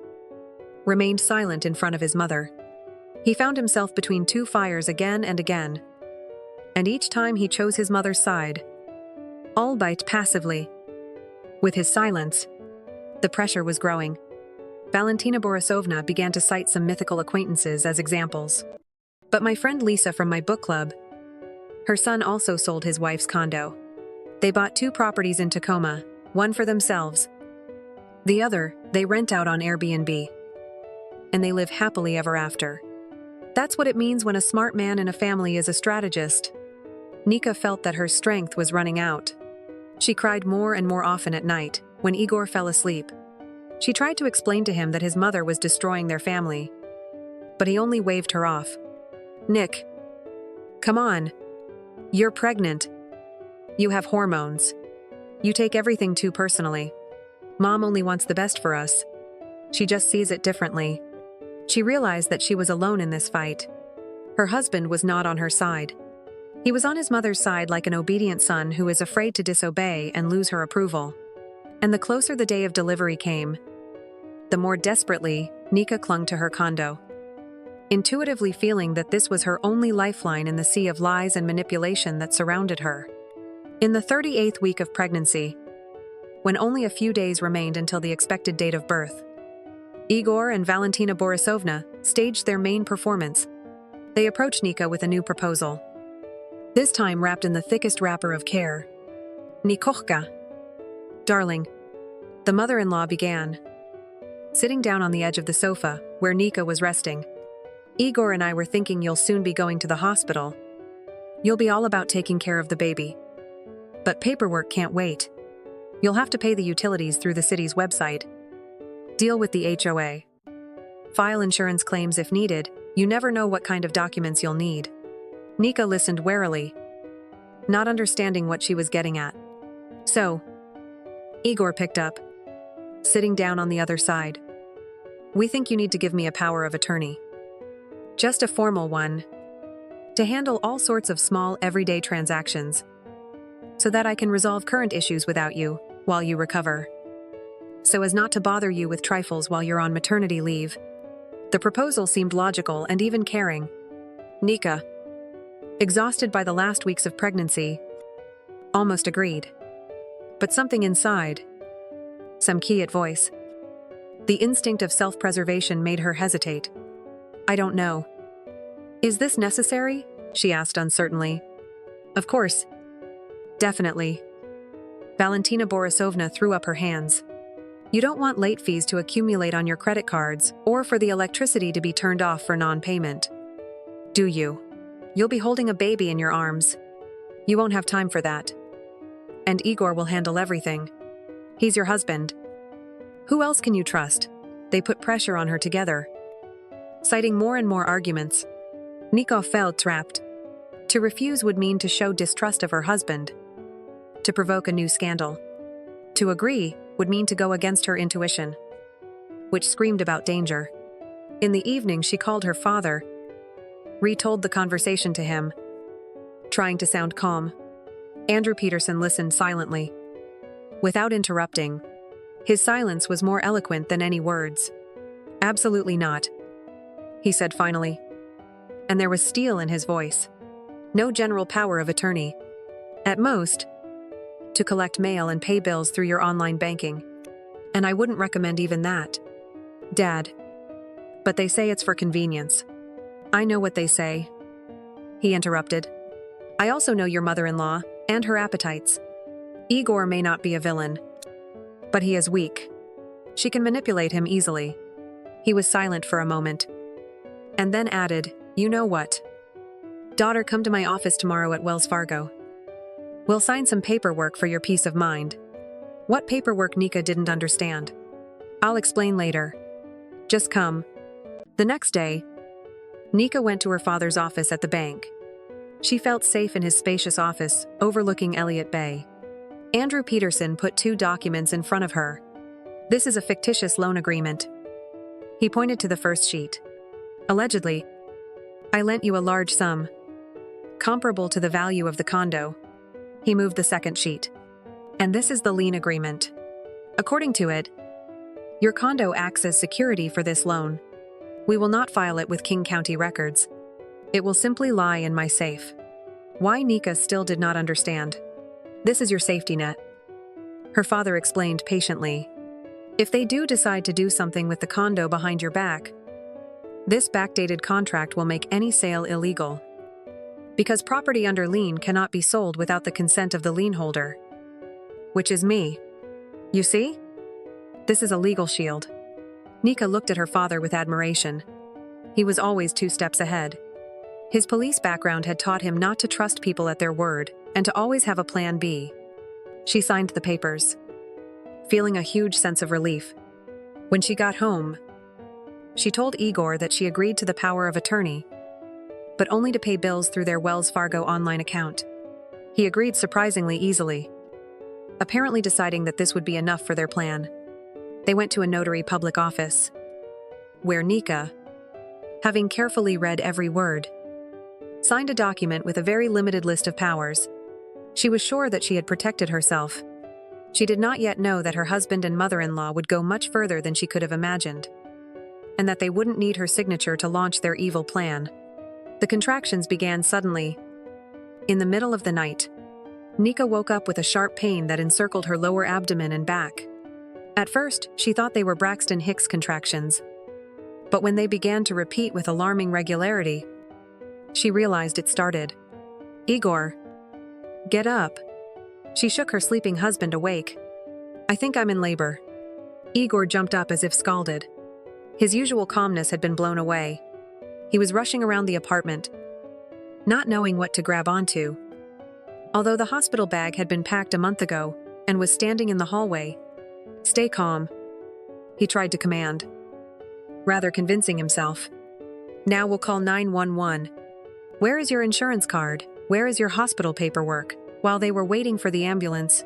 remained silent in front of his mother. He found himself between two fires again and again, and each time he chose his mother's side, albeit passively. With his silence, the pressure was growing. Valentina Borisovna began to cite some mythical acquaintances as examples. But my friend Lisa from my book club, her son also sold his wife's condo. They bought 2 properties in Tacoma, one for themselves. The other, they rent out on Airbnb. And they live happily ever after. That's what it means when a smart man in a family is a strategist. Nika felt that her strength was running out. She cried more and more often at night, when Igor fell asleep. She tried to explain to him that his mother was destroying their family. But he only waved her off. "Nick, come on. You're pregnant. You have hormones. You take everything too personally. Mom only wants the best for us. She just sees it differently." She realized that she was alone in this fight. Her husband was not on her side. He was on his mother's side like an obedient son who is afraid to disobey and lose her approval. And the closer the day of delivery came, the more desperately Nika clung to her condo, intuitively feeling that this was her only lifeline in the sea of lies and manipulation that surrounded her. In the 38th week of pregnancy, when only a few days remained until the expected date of birth, Igor and Valentina Borisovna staged their main performance. They approached Nika with a new proposal, this time wrapped in the thickest wrapper of care. "Nikochka. Darling," the mother-in-law began, sitting down on the edge of the sofa where Nika was resting. "Igor and I were thinking you'll soon be going to the hospital. You'll be all about taking care of the baby. But paperwork can't wait. You'll have to pay the utilities through the city's website. Deal with the HOA. File insurance claims if needed. You never know what kind of documents you'll need." Nika listened warily, not understanding what she was getting at. "So," Igor picked up, sitting down on the other side, "we think you need to give me a power of attorney. Just a formal one, to handle all sorts of small, everyday transactions, so that I can resolve current issues without you, while you recover. So as not to bother you with trifles while you're on maternity leave." The proposal seemed logical and even caring. Nika, exhausted by the last weeks of pregnancy, almost agreed. But something inside, some quiet voice, the instinct of self-preservation made her hesitate. "I don't know. Is this necessary?" she asked uncertainly. "Of course. Definitely." Valentina Borisovna threw up her hands. "You don't want late fees to accumulate on your credit cards or for the electricity to be turned off for non-payment, do you? You'll be holding a baby in your arms. You won't have time for that. And Igor will handle everything. He's your husband. Who else can you trust?" They put pressure on her together, citing more and more arguments. Nika felt trapped. To refuse would mean to show distrust of her husband, to provoke a new scandal. To agree would mean to go against her intuition, which screamed about danger. In the evening, she called her father, retold the conversation to him, trying to sound calm. Andrew Peterson listened silently, without interrupting. His silence was more eloquent than any words. "Absolutely not," he said finally. And there was steel in his voice. "No general power of attorney. At most, to collect mail and pay bills through your online banking. And I wouldn't recommend even that, Dad. But they say it's for convenience." "I know what they say," he interrupted. "I also know your mother-in-law and her appetites. Igor may not be a villain, but he is weak. She can manipulate him easily." He was silent for a moment, and then added, "You know what? Daughter, come to my office tomorrow at Wells Fargo. We'll sign some paperwork for your peace of mind." What paperwork, Nika didn't understand. "I'll explain later. Just come." The next day, Nika went to her father's office at the bank. She felt safe in his spacious office, overlooking Elliott Bay. Andrew Peterson put 2 documents in front of her. "This is a fictitious loan agreement." He pointed to the first sheet. "Allegedly, I lent you a large sum, comparable to the value of the condo." He moved the second sheet. And this is the lien agreement. According to it, your condo acts as security for this loan. We will not file it with King County records. It will simply lie in my safe. Why Nika still did not understand. This is your safety net. Her father explained patiently. If they do decide to do something with the condo behind your back, this backdated contract will make any sale illegal. Because property under lien cannot be sold without the consent of the lien holder, which is me. You see? This is a legal shield. Nika looked at her father with admiration. He was always 2 steps ahead. His police background had taught him not to trust people at their word and to always have a plan B. She signed the papers, feeling a huge sense of relief. When she got home, she told Igor that she agreed to the power of attorney, but only to pay bills through their Wells Fargo online account. He agreed surprisingly easily, apparently deciding that this would be enough for their plan. They went to a notary public office, where Nika, having carefully read every word, signed a document with a very limited list of powers. She was sure that she had protected herself. She did not yet know that her husband and mother-in-law would go much further than she could have imagined, and that they wouldn't need her signature to launch their evil plan. The contractions began suddenly. In the middle of the night, Nika woke up with a sharp pain that encircled her lower abdomen and back. At first, she thought they were Braxton Hicks contractions, but when they began to repeat with alarming regularity, she realized it started. Igor, get up. She shook her sleeping husband awake. I think I'm in labor. Igor jumped up as if scalded. His usual calmness had been blown away. He was rushing around the apartment, not knowing what to grab onto. Although the hospital bag had been packed a month ago and was standing in the hallway. Stay calm, he tried to command, rather convincing himself. Now we'll call 911. Where is your insurance card? Where is your hospital paperwork? While they were waiting for the ambulance,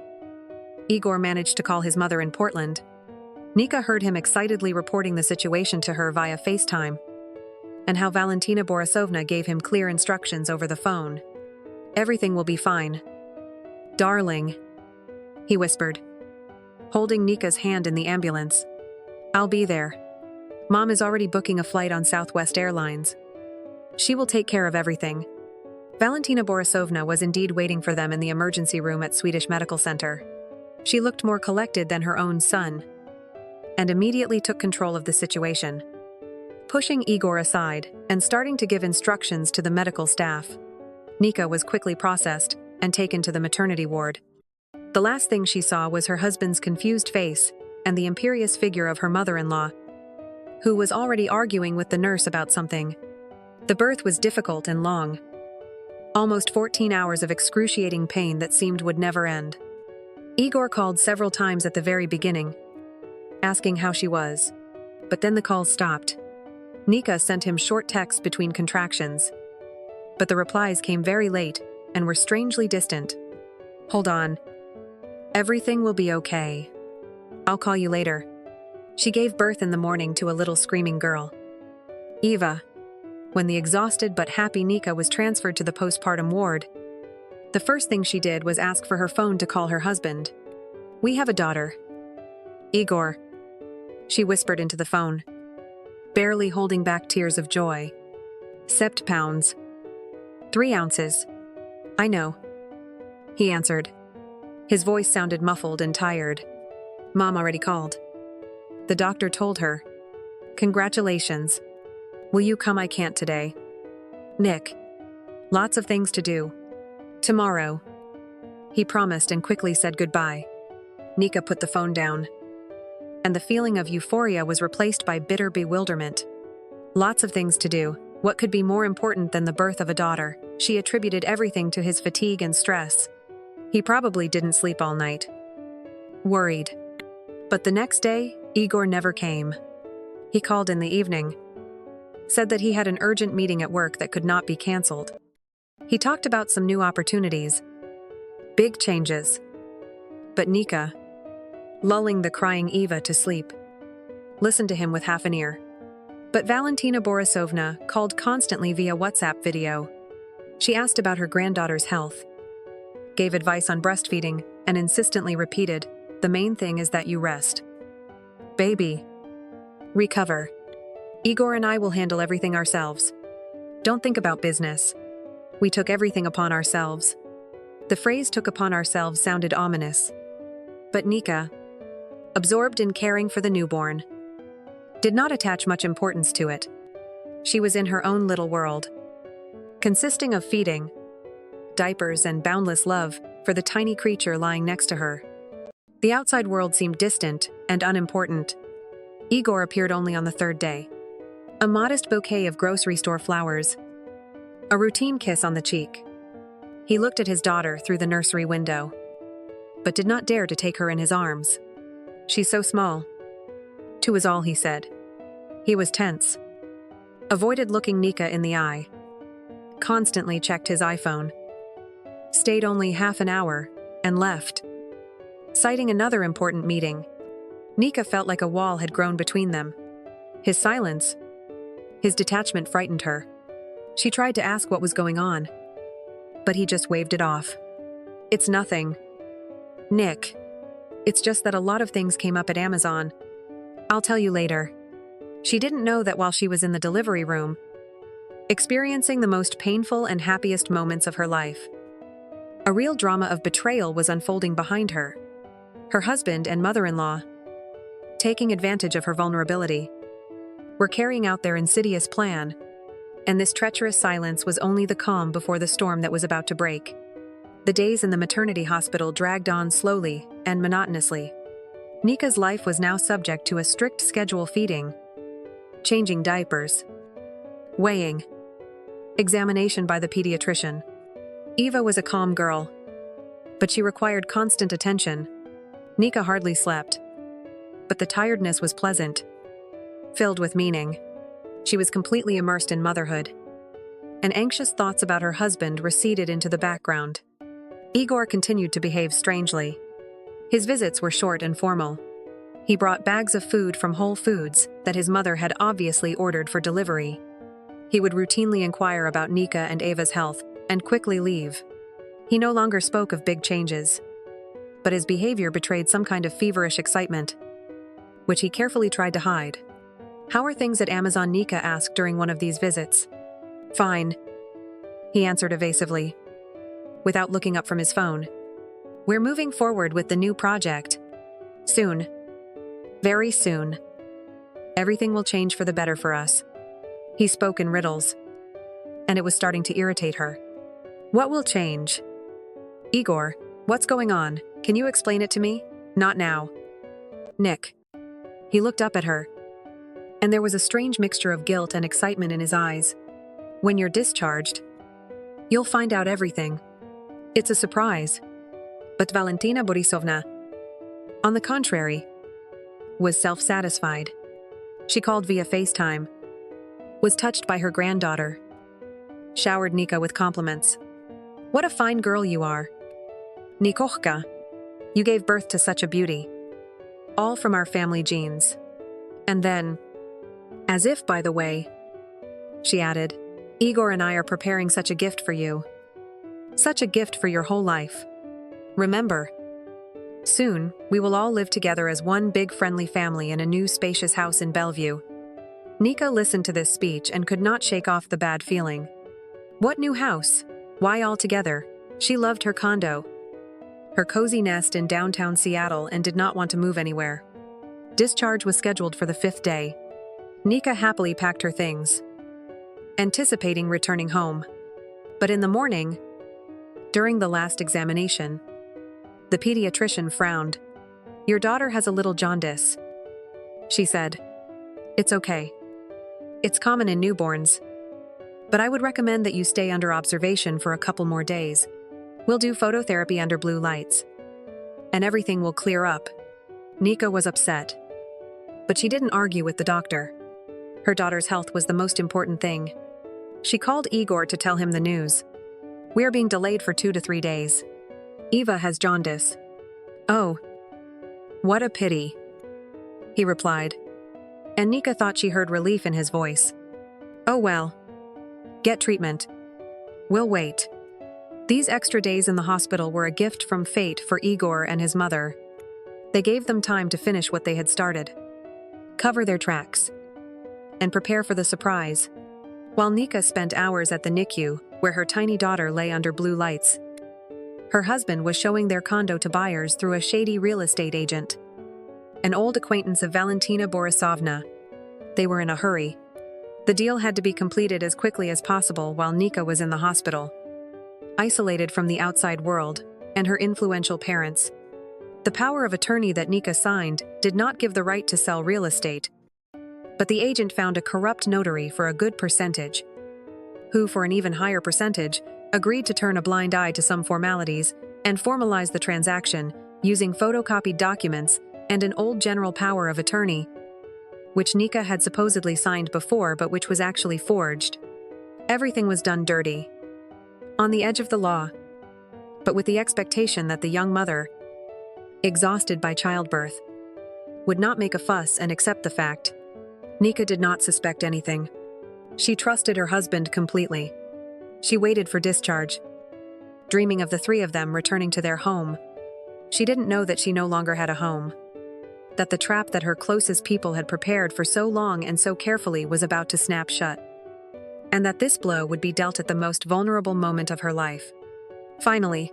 Igor managed to call his mother in Portland. Nika heard him excitedly reporting the situation to her via FaceTime, and how Valentina Borisovna gave him clear instructions over the phone. Everything will be fine. Darling, he whispered, holding Nika's hand in the ambulance. I'll be there. Mom is already booking a flight on Southwest Airlines. She will take care of everything. Valentina Borisovna was indeed waiting for them in the emergency room at Swedish Medical Center. She looked more collected than her own son, and immediately took control of the situation, pushing Igor aside and starting to give instructions to the medical staff. Nika was quickly processed and taken to the maternity ward. The last thing she saw was her husband's confused face and the imperious figure of her mother-in-law, who was already arguing with the nurse about something. The birth was difficult and long. Almost 14 hours of excruciating pain that seemed would never end. Igor called several times at the very beginning, asking how she was, but then the calls stopped. Nika sent him short texts between contractions, but the replies came very late and were strangely distant. Hold on. Everything will be okay. I'll call you later. She gave birth in the morning to a little screaming girl, Eva. When the exhausted but happy Nika was transferred to the postpartum ward, the first thing she did was ask for her phone to call her husband. We have a daughter. Igor, she whispered into the phone, barely holding back tears of joy. Sept pounds. 3 ounces. I know, he answered. His voice sounded muffled and tired. Mom already called. The doctor told her. Congratulations. Will you come? I can't today. Nick. Lots of things to do. Tomorrow. He promised and quickly said goodbye. Nika put the phone down, and the feeling of euphoria was replaced by bitter bewilderment. Lots of things to do. What could be more important than the birth of a daughter? She attributed everything to his fatigue and stress. He probably didn't sleep all night. Worried. But the next day, Igor never came. He called in the evening, said that he had an urgent meeting at work that could not be canceled. He talked about some new opportunities, big changes. But Nika, lulling the crying Eva to sleep, listened to him with half an ear. But Valentina Borisovna called constantly via WhatsApp video. She asked about her granddaughter's health, gave advice on breastfeeding, and insistently repeated, "The main thing is that you rest. Baby. Recover. Igor and I will handle everything ourselves. Don't think about business. We took everything upon ourselves." The phrase "took upon ourselves" sounded ominous. But Nika, absorbed in caring for the newborn, did not attach much importance to it. She was in her own little world, consisting of feeding, diapers, and boundless love for the tiny creature lying next to her. The outside world seemed distant and unimportant. Igor appeared only on the third day. A modest bouquet of grocery store flowers. A routine kiss on the cheek. He looked at his daughter through the nursery window, but did not dare to take her in his arms. "She's so small," was all he said. He was tense. Avoided looking Nika in the eye. Constantly checked his iPhone. Stayed only half an hour and left. Citing another important meeting, Nika felt like a wall had grown between them. His silence, his detachment frightened her. She tried to ask what was going on, but he just waved it off. "It's nothing, Nick. It's just that a lot of things came up at Amazon. I'll tell you later." She didn't know that while she was in the delivery room, experiencing the most painful and happiest moments of her life, a real drama of betrayal was unfolding behind her. Her husband and mother-in-law, taking advantage of her vulnerability, were carrying out their insidious plan, and this treacherous silence was only the calm before the storm that was about to break. The days in the maternity hospital dragged on slowly and monotonously. Nika's life was now subject to a strict schedule: feeding, changing diapers, weighing, examination by the pediatrician. Eva was a calm girl, but she required constant attention. Nika hardly slept, but the tiredness was pleasant, filled with meaning. She was completely immersed in motherhood, and anxious thoughts about her husband receded into the background. Igor continued to behave strangely. His visits were short and formal. He brought bags of food from Whole Foods that his mother had obviously ordered for delivery. He would routinely inquire about Nika and Ava's health and quickly leave. He no longer spoke of big changes, but his behavior betrayed some kind of feverish excitement, which he carefully tried to hide. "How are things at Amazon?" Nika asked during one of these visits. "Fine," he answered evasively, without looking up from his phone. "We're moving forward with the new project. Soon. Very soon. Everything will change for the better for us." He spoke in riddles, and it was starting to irritate her. "What will change? Igor, what's going on? Can you explain it to me?" "Not now, Nick." He looked up at her, and there was a strange mixture of guilt and excitement in his eyes. "When you're discharged, you'll find out everything. It's a surprise." But Valentina Borisovna, on the contrary, was self-satisfied. She called via FaceTime, was touched by her granddaughter, showered Nika with compliments. "What a fine girl you are. Nikochka, you gave birth to such a beauty. All from our family genes." And then, as if by the way, she added, "Igor and I are preparing such a gift for you. Such a gift for your whole life. Remember, soon we will all live together as one big friendly family in a new spacious house in Bellevue." Nika listened to this speech and could not shake off the bad feeling. What new house? Why all together? She loved her condo, her cozy nest in downtown Seattle, and did not want to move anywhere. Discharge was scheduled for the 5th day. Nika happily packed her things, anticipating returning home. But in the morning, during the last examination, the pediatrician frowned. "Your daughter has a little jaundice," she said. "It's okay. It's common in newborns. But I would recommend that you stay under observation for a couple more days. We'll do phototherapy under blue lights, and everything will clear up." Nika was upset, but she didn't argue with the doctor. Her daughter's health was the most important thing. She called Igor to tell him the news. "We are being delayed for 2 to 3 days. Eva has jaundice." "Oh, what a pity," he replied, and Nika thought she heard relief in his voice. "Oh well. Get treatment. We'll wait." These extra days in the hospital were a gift from fate for Igor and his mother. They gave them time to finish what they had started, cover their tracks, and prepare for the surprise. While Nika spent hours at the NICU, where her tiny daughter lay under blue lights, her husband was showing their condo to buyers through a shady real estate agent, an old acquaintance of Valentina Borisovna. They were in a hurry. The deal had to be completed as quickly as possible while Nika was in the hospital, isolated from the outside world and her influential parents. The power of attorney that Nika signed did not give the right to sell real estate, but the agent found a corrupt notary for a good percentage, who, for an even higher percentage, agreed to turn a blind eye to some formalities and formalize the transaction using photocopied documents and an old general power of attorney, which Nika had supposedly signed before but which was actually forged. Everything was done dirty, on the edge of the law, but with the expectation that the young mother, exhausted by childbirth, would not make a fuss and accept the fact. Nika did not suspect anything. She trusted her husband completely. She waited for discharge, dreaming of the three of them returning to their home. She didn't know that she no longer had a home, that the trap that her closest people had prepared for so long and so carefully was about to snap shut, and that this blow would be dealt at the most vulnerable moment of her life. Finally,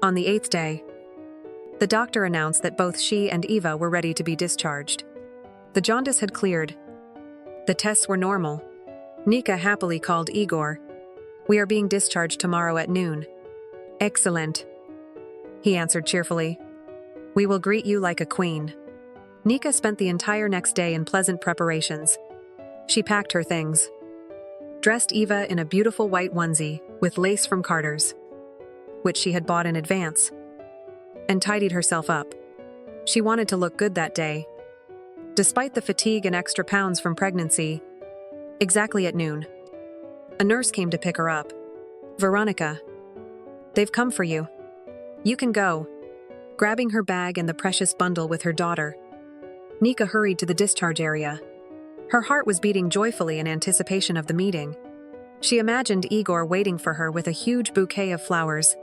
on the 8th day, the doctor announced that both she and Eva were ready to be discharged. The jaundice had cleared. The tests were normal. Nika happily called Igor. "We are being discharged tomorrow at noon." "Excellent," he answered cheerfully. "We will greet you like a queen." Nika spent the entire next day in pleasant preparations. She packed her things, dressed Eva in a beautiful white onesie with lace from Carter's, which she had bought in advance, and tidied herself up. She wanted to look good that day, despite the fatigue and extra pounds from pregnancy. Exactly at noon, a nurse came to pick her up. "Veronica, they've come for you. You can go." Grabbing her bag and the precious bundle with her daughter, Nika hurried to the discharge area. Her heart was beating joyfully in anticipation of the meeting. She imagined Igor waiting for her with a huge bouquet of flowers.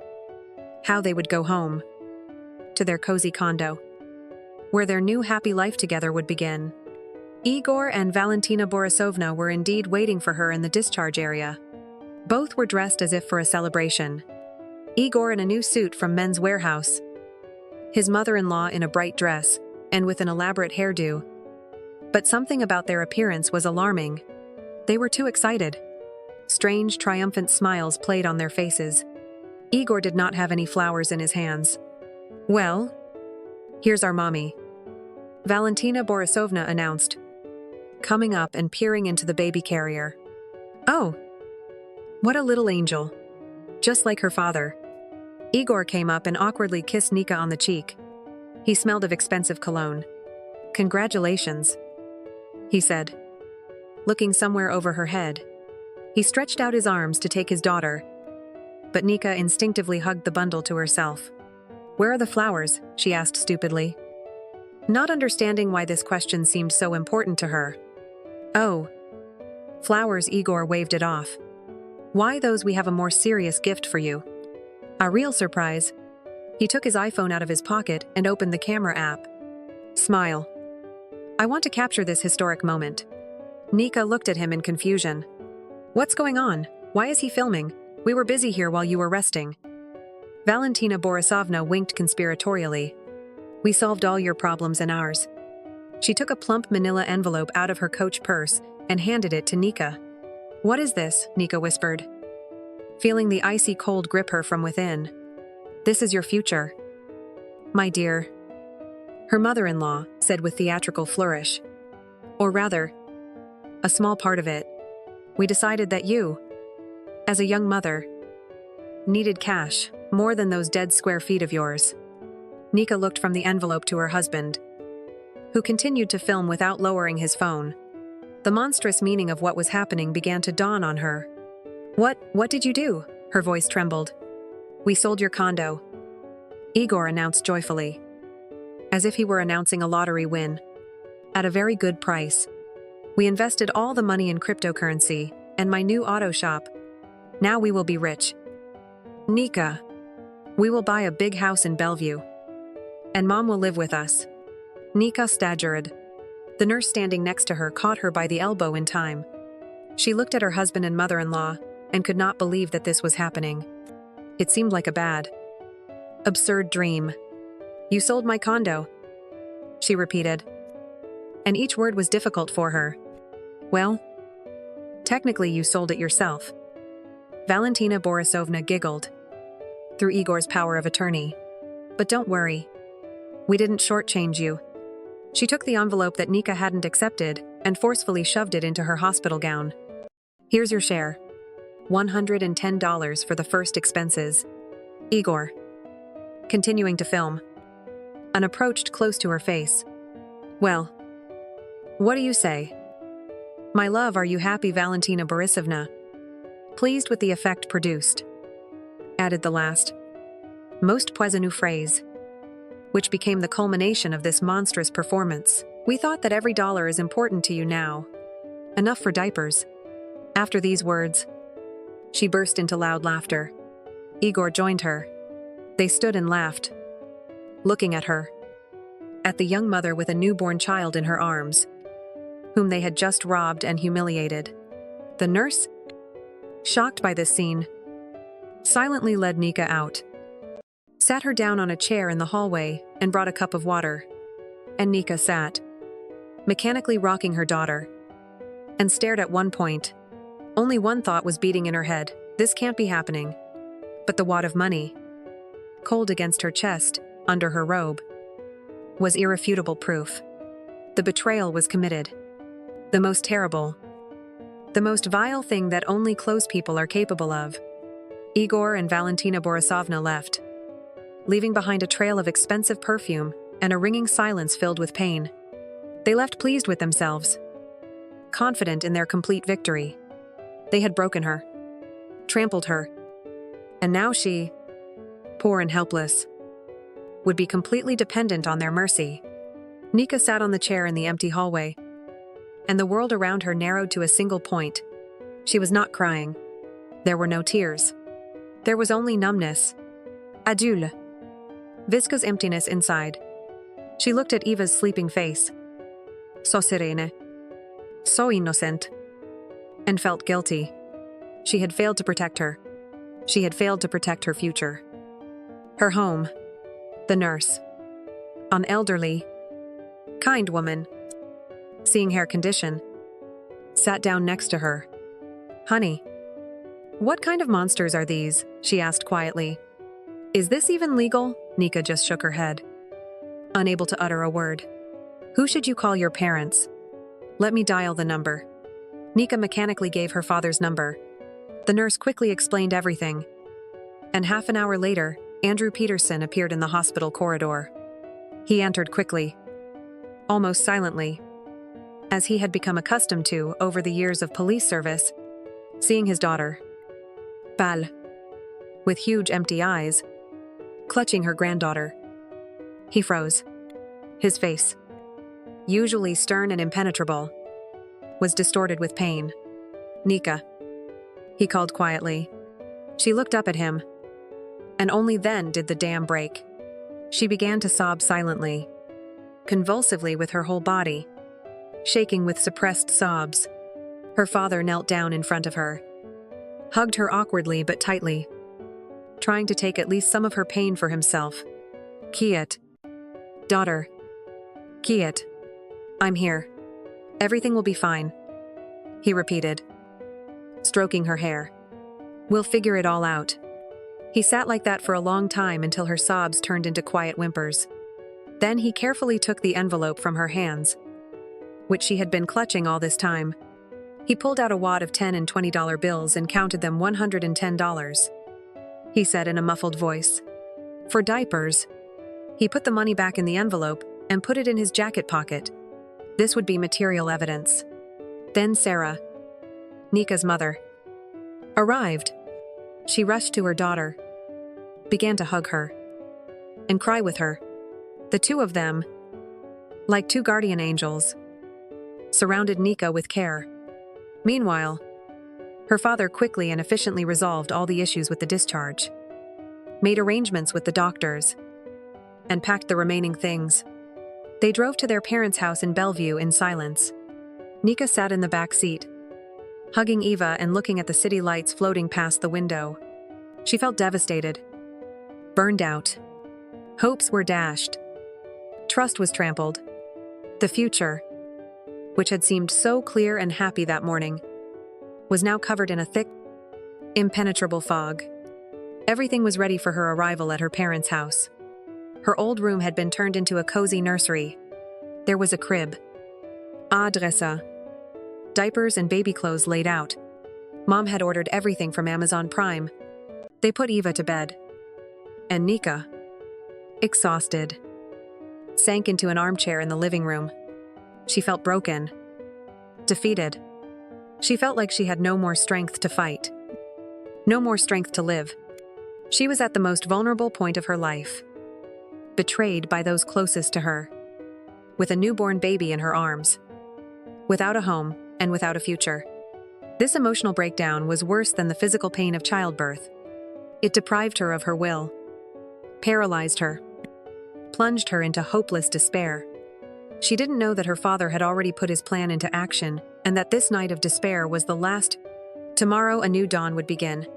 How they would go home, to their cozy condo, where their new happy life together would begin. Igor and Valentina Borisovna were indeed waiting for her in the discharge area. Both were dressed as if for a celebration. Igor in a new suit from Men's Warehouse, his mother-in-law in a bright dress and with an elaborate hairdo. But something about their appearance was alarming. They were too excited. Strange, triumphant smiles played on their faces. Igor did not have any flowers in his hands. "Well, here's our mommy," Valentina Borisovna announced, coming up and peering into the baby carrier. "Oh, what a little angel. Just like her father." Igor came up and awkwardly kissed Nika on the cheek. He smelled of expensive cologne. "Congratulations," he said, looking somewhere over her head. He stretched out his arms to take his daughter, but Nika instinctively hugged the bundle to herself. "Where are the flowers?" she asked stupidly, not understanding why this question seemed so important to her. "Oh, flowers," Igor waved it off. "Why those? We have a more serious gift for you. A real surprise." He took his iPhone out of his pocket and opened the camera app. "Smile. I want to capture this historic moment." Nika looked at him in confusion. "What's going on? Why is he filming? We were busy here while you were resting." Valentina Borisovna winked conspiratorially. "We solved all your problems and ours." She took a plump manila envelope out of her coach purse and handed it to Nika. "What is this?" Nika whispered, feeling the icy cold grip her from within. "This is your future, my dear," her mother-in-law said with theatrical flourish. "Or rather, a small part of it. We decided that you, as a young mother, needed cash more than those dead square feet of yours." Nika looked from the envelope to her husband, who continued to film without lowering his phone. The monstrous meaning of what was happening began to dawn on her. What did you do?" Her voice trembled. "We sold your condo," Igor announced joyfully, as if he were announcing a lottery win. "At a very good price. We invested all the money in cryptocurrency and my new auto shop. Now we will be rich." Nika, we will buy a big house in Bellevue. And Mom will live with us. Nika staggered. The nurse standing next to her caught her by the elbow in time. She looked at her husband and mother-in-law and could not believe that this was happening. It seemed like a bad, absurd dream. You sold my condo, she repeated. And each word was difficult for her. Well, technically you sold it yourself. Valentina Borisovna giggled through Igor's power of attorney. But don't worry. We didn't shortchange you. She took the envelope that Nika hadn't accepted and forcefully shoved it into her hospital gown. Here's your share. $110 for the first expenses. Igor. Continuing to film. Anna approached close to her face. Well, what do you say? My love, are you happy, Valentina Borisovna? Pleased with the effect produced. Added the last, most poisoneux phrase, which became the culmination of this monstrous performance. We thought that every dollar is important to you now. Enough for diapers. After these words, she burst into loud laughter. Igor joined her. They stood and laughed, looking at her, at the young mother with a newborn child in her arms, whom they had just robbed and humiliated. The nurse, shocked by this scene, silently led Nika out, sat her down on a chair in the hallway, and brought a cup of water. And Nika sat, mechanically rocking her daughter, and stared at one point. Only one thought was beating in her head. This can't be happening. But the wad of money, cold against her chest, under her robe, was irrefutable proof. The betrayal was committed. The most terrible, the most vile thing that only close people are capable of. Igor and Valentina Borisovna left, leaving behind a trail of expensive perfume and a ringing silence filled with pain. They left pleased with themselves, confident in their complete victory. They had broken her, trampled her, and now she, poor and helpless, would be completely dependent on their mercy. Nika sat on the chair in the empty hallway, and the world around her narrowed to a single point. She was not crying. There were no tears. There was only numbness. Adule. Visca's emptiness inside. She looked at Eva's sleeping face. So serene. So innocent. And felt guilty. She had failed to protect her. She had failed to protect her future. Her home. The nurse. An elderly, kind woman, seeing her condition, sat down next to her. Honey, what kind of monsters are these? She asked quietly. Is this even legal? Nika just shook her head, unable to utter a word. Who should you call your parents? Let me dial the number. Nika mechanically gave her father's number. The nurse quickly explained everything. And half an hour later, Andrew Peterson appeared in the hospital corridor. He entered quickly, almost silently, as he had become accustomed to over the years of police service, seeing his daughter, pale, with huge empty eyes, clutching her granddaughter. He froze. His face, usually stern and impenetrable, was distorted with pain. Nika, he called quietly. She looked up at him, and only then did the dam break. She began to sob silently, convulsively with her whole body, shaking with suppressed sobs. Her father knelt down in front of her, hugged her awkwardly but tightly, trying to take at least some of her pain for himself. Kiet. Daughter. Kiet. I'm here. Everything will be fine, he repeated, stroking her hair. We'll figure it all out. He sat like that for a long time until her sobs turned into quiet whimpers. Then he carefully took the envelope from her hands, which she had been clutching all this time. He pulled out a wad of $10 and $20 bills and counted them. $110, he said in a muffled voice. For diapers. He put the money back in the envelope and put it in his jacket pocket. This would be material evidence. Then Sarah, Nika's mother, arrived. She rushed to her daughter, began to hug her, and cry with her. The two of them, like two guardian angels, surrounded Nika with care. Meanwhile, her father quickly and efficiently resolved all the issues with the discharge. made arrangements with the doctors, and packed the remaining things. They drove to their parents' house in Bellevue in silence. Nika sat in the back seat, hugging Eva and looking at the city lights floating past the window. She felt devastated, burned out. Hopes were dashed. Trust was trampled. The future, which had seemed so clear and happy that morning, was now covered in a thick, impenetrable fog. Everything was ready for her arrival at her parents' house. Her old room had been turned into a cozy nursery. There was a crib, a dresser, diapers and baby clothes laid out. Mom had ordered everything from Amazon Prime. They put Eva to bed. And Nika, exhausted, sank into an armchair in the living room. She felt broken, defeated. She felt like she had no more strength to fight, no more strength to live. She was at the most vulnerable point of her life, betrayed by those closest to her, with a newborn baby in her arms, without a home and without a future. This emotional breakdown was worse than the physical pain of childbirth. It deprived her of her will, paralyzed her, plunged her into hopeless despair. She didn't know that her father had already put his plan into action, and that this night of despair was the last. Tomorrow a new dawn would begin.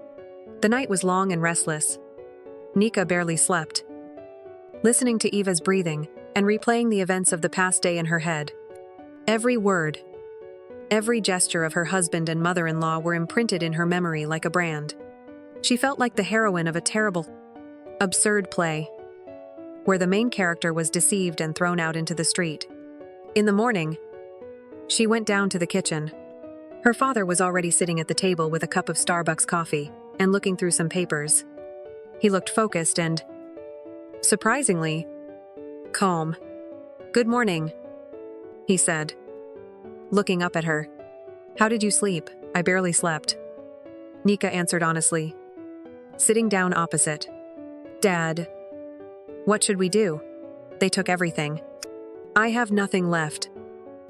The night was long and restless. Nika barely slept, listening to Eva's breathing and replaying the events of the past day in her head. Every word, every gesture of her husband and mother-in-law were imprinted in her memory like a brand. She felt like the heroine of a terrible, absurd play, where the main character was deceived and thrown out into the street. In the morning, she went down to the kitchen. Her father was already sitting at the table with a cup of Starbucks coffee and looking through some papers. He looked focused and, surprisingly, calm. "Good morning," he said, looking up at her. "How did you sleep?" "I barely slept," Nika answered honestly, sitting down opposite. "Dad, what should we do? They took everything. I have nothing left."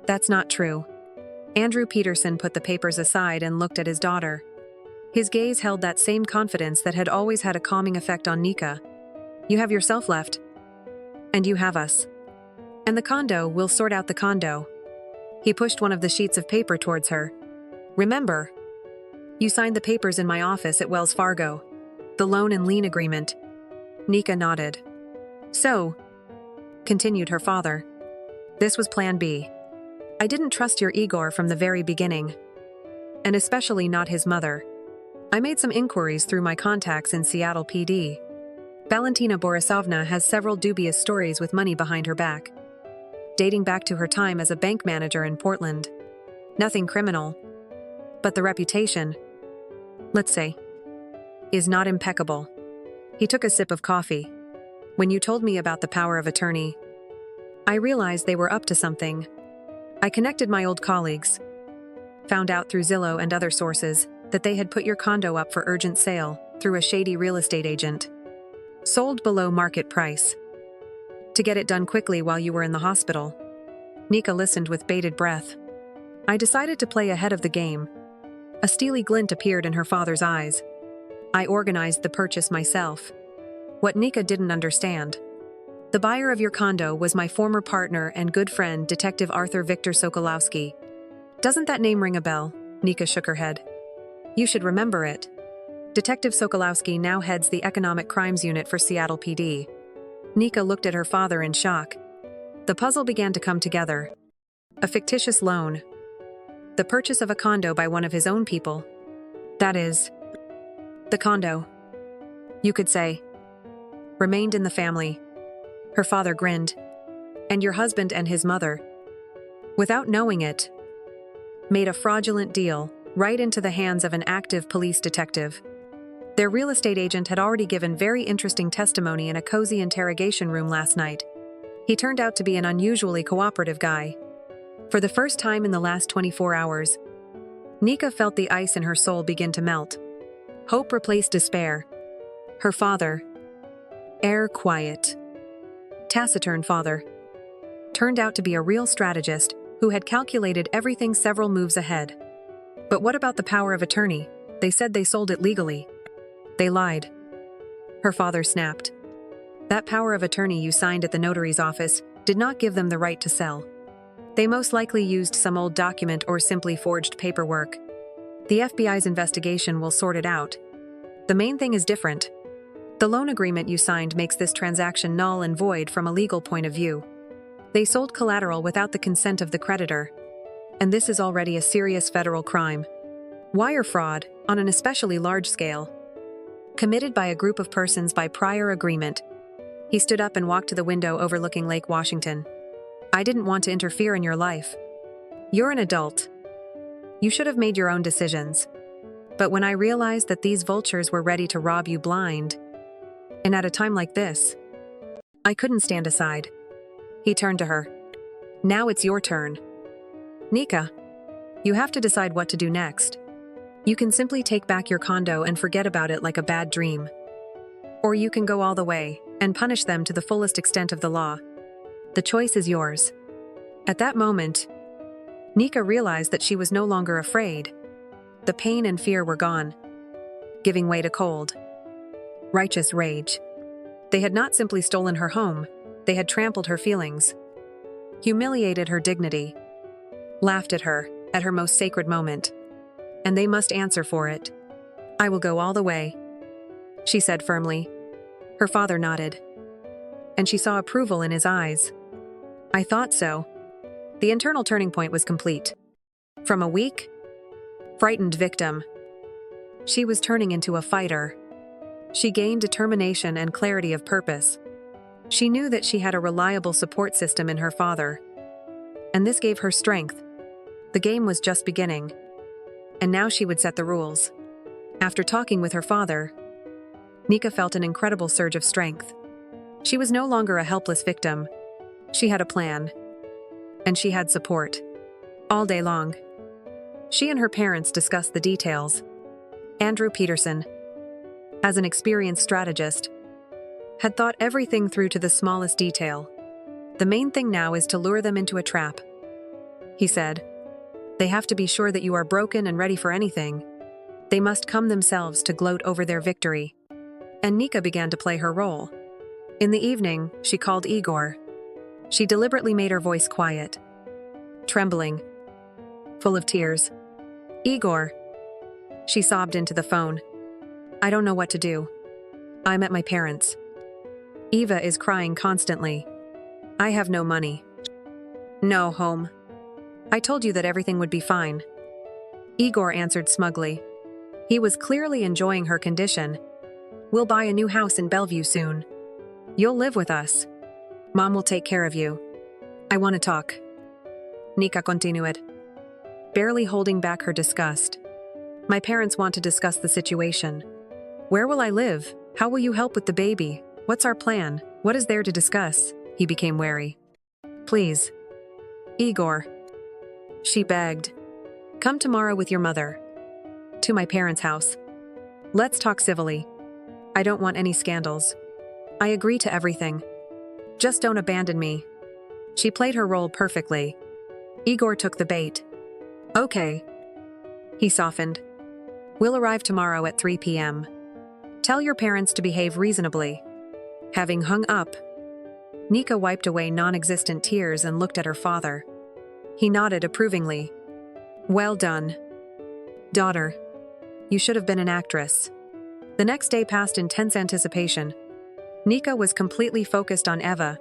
"That's not true." Andrew Peterson put the papers aside and looked at his daughter. His gaze held that same confidence that had always had a calming effect on Nika. "You have yourself left. And you have us. And the condo, we'll sort out the condo." He pushed one of the sheets of paper towards her. "Remember, you signed the papers in my office at Wells Fargo. The loan and lien agreement." Nika nodded. "So," continued her father, "this was Plan B. I didn't trust your Igor from the very beginning, and especially not his mother. I made some inquiries through my contacts in Seattle PD. Valentina Borisovna has several dubious stories with money behind her back, dating back to her time as a bank manager in Portland. Nothing criminal, but the reputation, let's say, is not impeccable." He took a sip of coffee. "When you told me about the power of attorney, I realized they were up to something. I connected my old colleagues, found out through Zillow and other sources that they had put your condo up for urgent sale through a shady real estate agent. Sold below market price, to get it done quickly while you were in the hospital." Nika listened with bated breath. "I decided to play ahead of the game." A steely glint appeared in her father's eyes. "I organized the purchase myself." What Nika didn't understand: the buyer of your condo was my former partner and good friend, Detective Arthur Victor Sokolowski. Doesn't that name ring a bell? Nika shook her head. "You should remember it. Detective Sokolowski now heads the Economic Crimes Unit for Seattle PD." Nika looked at her father in shock. The puzzle began to come together. A fictitious loan. The purchase of a condo by one of his own people. That is, the condo, you could say, remained in the family. Her father grinned. "And your husband and his mother, without knowing it, made a fraudulent deal right into the hands of an active police detective. Their real estate agent had already given very interesting testimony in a cozy interrogation room last night. He turned out to be an unusually cooperative guy. For the first time in the last 24 hours, Nika felt the ice in her soul begin to melt. Hope replaced despair. Her father, quiet, taciturn father, turned out to be a real strategist who had calculated everything several moves ahead. But what about the power of attorney? They said they sold it legally. They lied. Her father snapped. That power of attorney you signed at the notary's office did not give them the right to sell. They most likely used some old document or simply forged paperwork. The FBI's investigation will sort it out. The main thing is different. The loan agreement you signed makes this transaction null and void from a legal point of view. They sold collateral without the consent of the creditor. And this is already a serious federal crime. Wire fraud, on an especially large scale. Committed by a group of persons by prior agreement. He stood up and walked to the window overlooking Lake Washington. I didn't want to interfere in your life. You're an adult. You should have made your own decisions. But when I realized that these vultures were ready to rob you blind, and at a time like this, I couldn't stand aside. He turned to her. Now it's your turn. Nika, you have to decide what to do next. You can simply take back your condo and forget about it like a bad dream. Or you can go all the way and punish them to the fullest extent of the law. The choice is yours. At that moment, Nika realized that she was no longer afraid. The pain and fear were gone, giving way to cold, righteous rage. They had not simply stolen her home, they had trampled her feelings, humiliated her dignity, laughed at her most sacred moment. And they must answer for it. I will go all the way, she said firmly. Her father nodded, and she saw approval in his eyes. I thought so. The internal turning point was complete. From a weak, frightened victim, she was turning into a fighter. She gained determination and clarity of purpose. She knew that she had a reliable support system in her father, and this gave her strength. The game was just beginning, and now she would set the rules. After talking with her father, Nika felt an incredible surge of strength. She was no longer a helpless victim. She had a plan, and she had support. All day long, she and her parents discussed the details. Andrew Peterson, as an experienced strategist, had thought everything through to the smallest detail. The main thing now is to lure them into a trap, he said. They have to be sure that you are broken and ready for anything. They must come themselves to gloat over their victory. And Nika began to play her role. In the evening, she called Igor. She deliberately made her voice quiet, trembling, full of tears. Igor, she sobbed into the phone. I don't know what to do. I'm at my parents'. Eva is crying constantly. I have no money. No home. I told you that everything would be fine. Igor answered smugly. He was clearly enjoying her condition. We'll buy a new house in Bellevue soon. You'll live with us. Mom will take care of you. I want to talk. Nika continued, barely holding back her disgust. My parents want to discuss the situation. Where will I live? How will you help with the baby? What's our plan? What is there to discuss? He became wary. Please. Igor. She begged. Come tomorrow with your mother. To my parents' house. Let's talk civilly. I don't want any scandals. I agree to everything. Just don't abandon me. She played her role perfectly. Igor took the bait. Okay. He softened. We'll arrive tomorrow at 3 p.m. Tell your parents to behave reasonably. Having hung up, Nika wiped away non-existent tears and looked at her father. He nodded approvingly. Well done. Daughter, you should have been an actress. The next day passed in tense anticipation. Nika was completely focused on Eva,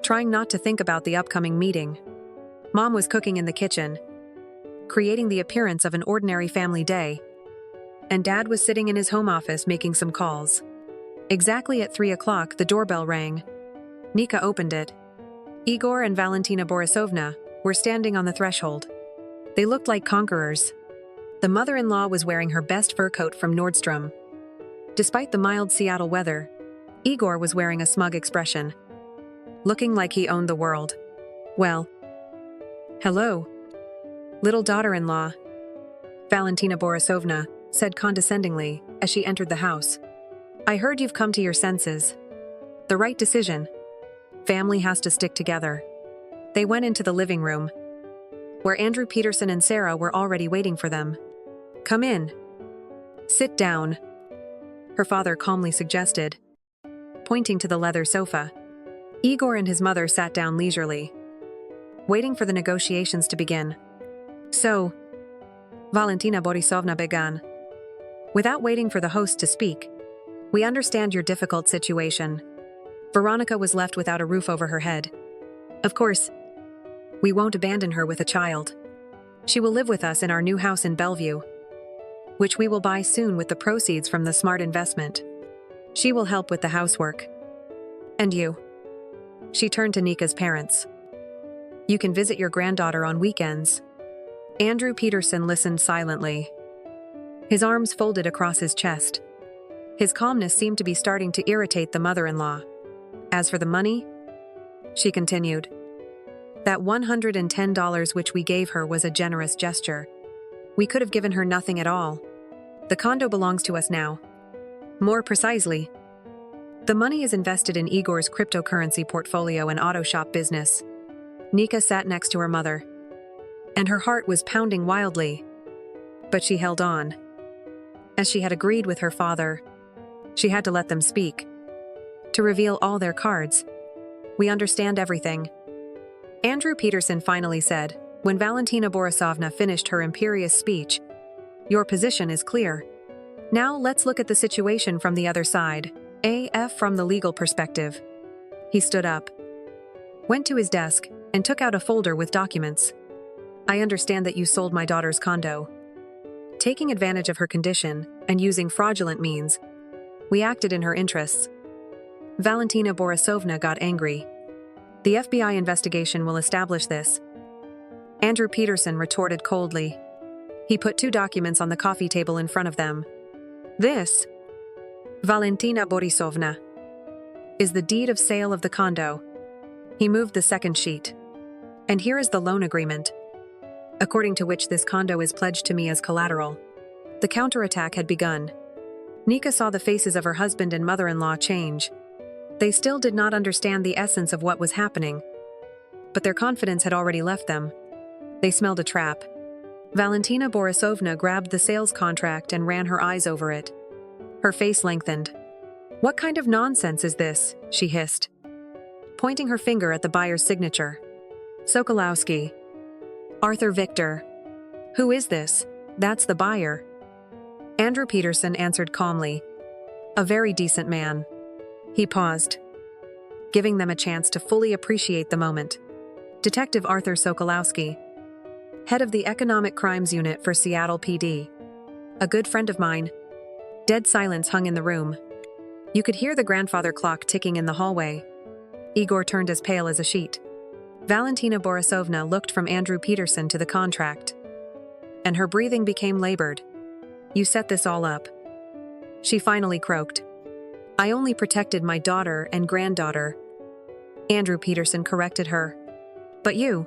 trying not to think about the upcoming meeting. Mom was cooking in the kitchen, creating the appearance of an ordinary family day. And Dad was sitting in his home office making some calls. Exactly at 3 o'clock, the doorbell rang. Nika opened it. Igor and Valentina Borisovna were standing on the threshold. They looked like conquerors. The mother-in-law was wearing her best fur coat from Nordstrom. Despite the mild Seattle weather, Igor was wearing a smug expression, looking like he owned the world. Well, hello, little daughter-in-law, Valentina Borisovna said condescendingly as she entered the house. I heard you've come to your senses. The right decision. Family has to stick together. They went into the living room, where Andrew Peterson and Sarah were already waiting for them. Come in. Sit down. her father calmly suggested, pointing to the leather sofa. Igor and his mother sat down leisurely, waiting for the negotiations to begin. So, Valentina Borisovna began. Without waiting for the host to speak, we understand your difficult situation. Veronica was left without a roof over her head. Of course, we won't abandon her with a child. She will live with us in our new house in Bellevue, which we will buy soon with the proceeds from the smart investment. She will help with the housework. And you? She turned to Nika's parents. You can visit your granddaughter on weekends. Andrew Peterson listened silently, his arms folded across his chest. His calmness seemed to be starting to irritate the mother-in-law. As for the money, she continued, that $110 which we gave her was a generous gesture. We could have given her nothing at all. The condo belongs to us now. More precisely, the money is invested in Igor's cryptocurrency portfolio and auto shop business. Nika sat next to her mother, and her heart was pounding wildly. But she held on. As she had agreed with her father, she had to let them speak, to reveal all their cards. We understand everything. Andrew Peterson finally said, when Valentina Borisovna finished her imperious speech, your position is clear. Now let's look at the situation from the other side, AF from the legal perspective. He stood up, went to his desk, and took out a folder with documents. I understand that you sold my daughter's condo. Taking advantage of her condition and using fraudulent means, we acted in her interests. Valentina Borisovna got angry. The FBI investigation will establish this. Andrew Peterson retorted coldly. He put two documents on the coffee table in front of them. This, Valentina Borisovna, is the deed of sale of the condo. He moved the second sheet. And here is the loan agreement, according to which this condo is pledged to me as collateral. The counterattack had begun. Nika saw the faces of her husband and mother-in-law change. They still did not understand the essence of what was happening, but their confidence had already left them. They smelled a trap. Valentina Borisovna grabbed the sales contract and ran her eyes over it. Her face lengthened. What kind of nonsense is this? She hissed, pointing her finger at the buyer's signature. Sokolowski. Arthur Victor. Who is this? That's the buyer. Andrew Peterson answered calmly. A very decent man. He paused, giving them a chance to fully appreciate the moment. Detective Arthur Sokolowski, head of the Economic Crimes Unit for Seattle PD. A good friend of mine. Dead silence hung in the room. You could hear the grandfather clock ticking in the hallway. Igor turned as pale as a sheet. Valentina Borisovna looked from Andrew Peterson to the contract, and her breathing became labored. You set this all up. She finally croaked. I only protected my daughter and granddaughter. Andrew Peterson corrected her. But you,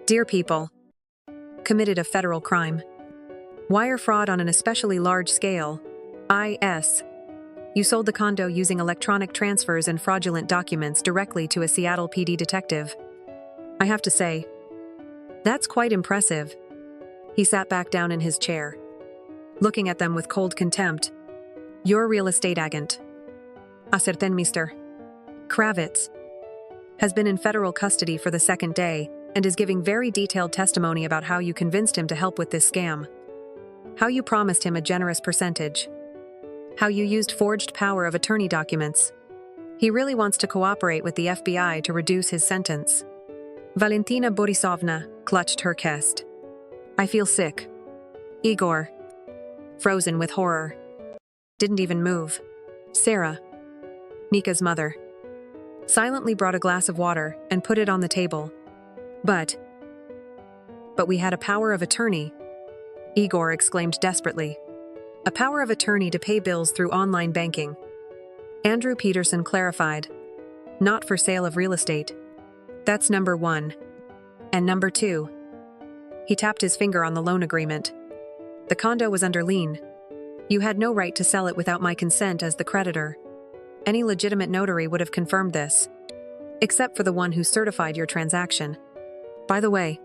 dear people, committed a federal crime. Wire fraud on an especially large scale. IS. You sold the condo using electronic transfers and fraudulent documents directly to a Seattle PD detective. I have to say, that's quite impressive. He sat back down in his chair, looking at them with cold contempt. You're a real estate agent. Acerten Mr. Kravitz has been in federal custody for the second day and is giving very detailed testimony about how you convinced him to help with this scam, how you promised him a generous percentage, how you used forged power of attorney documents. He really wants to cooperate with the FBI to reduce his sentence. Valentina Borisovna clutched her chest. I feel sick. Igor, frozen with horror, didn't even move. Sarah, Nika's mother, silently brought a glass of water and put it on the table. But we had a power of attorney, Igor exclaimed desperately. A power of attorney to pay bills through online banking. Andrew Peterson clarified. Not for sale of real estate. That's number one. And number two. He tapped his finger on the loan agreement. The condo was under lien. You had no right to sell it without my consent as the creditor. Any legitimate notary would have confirmed this, except for the one who certified your transaction. By the way,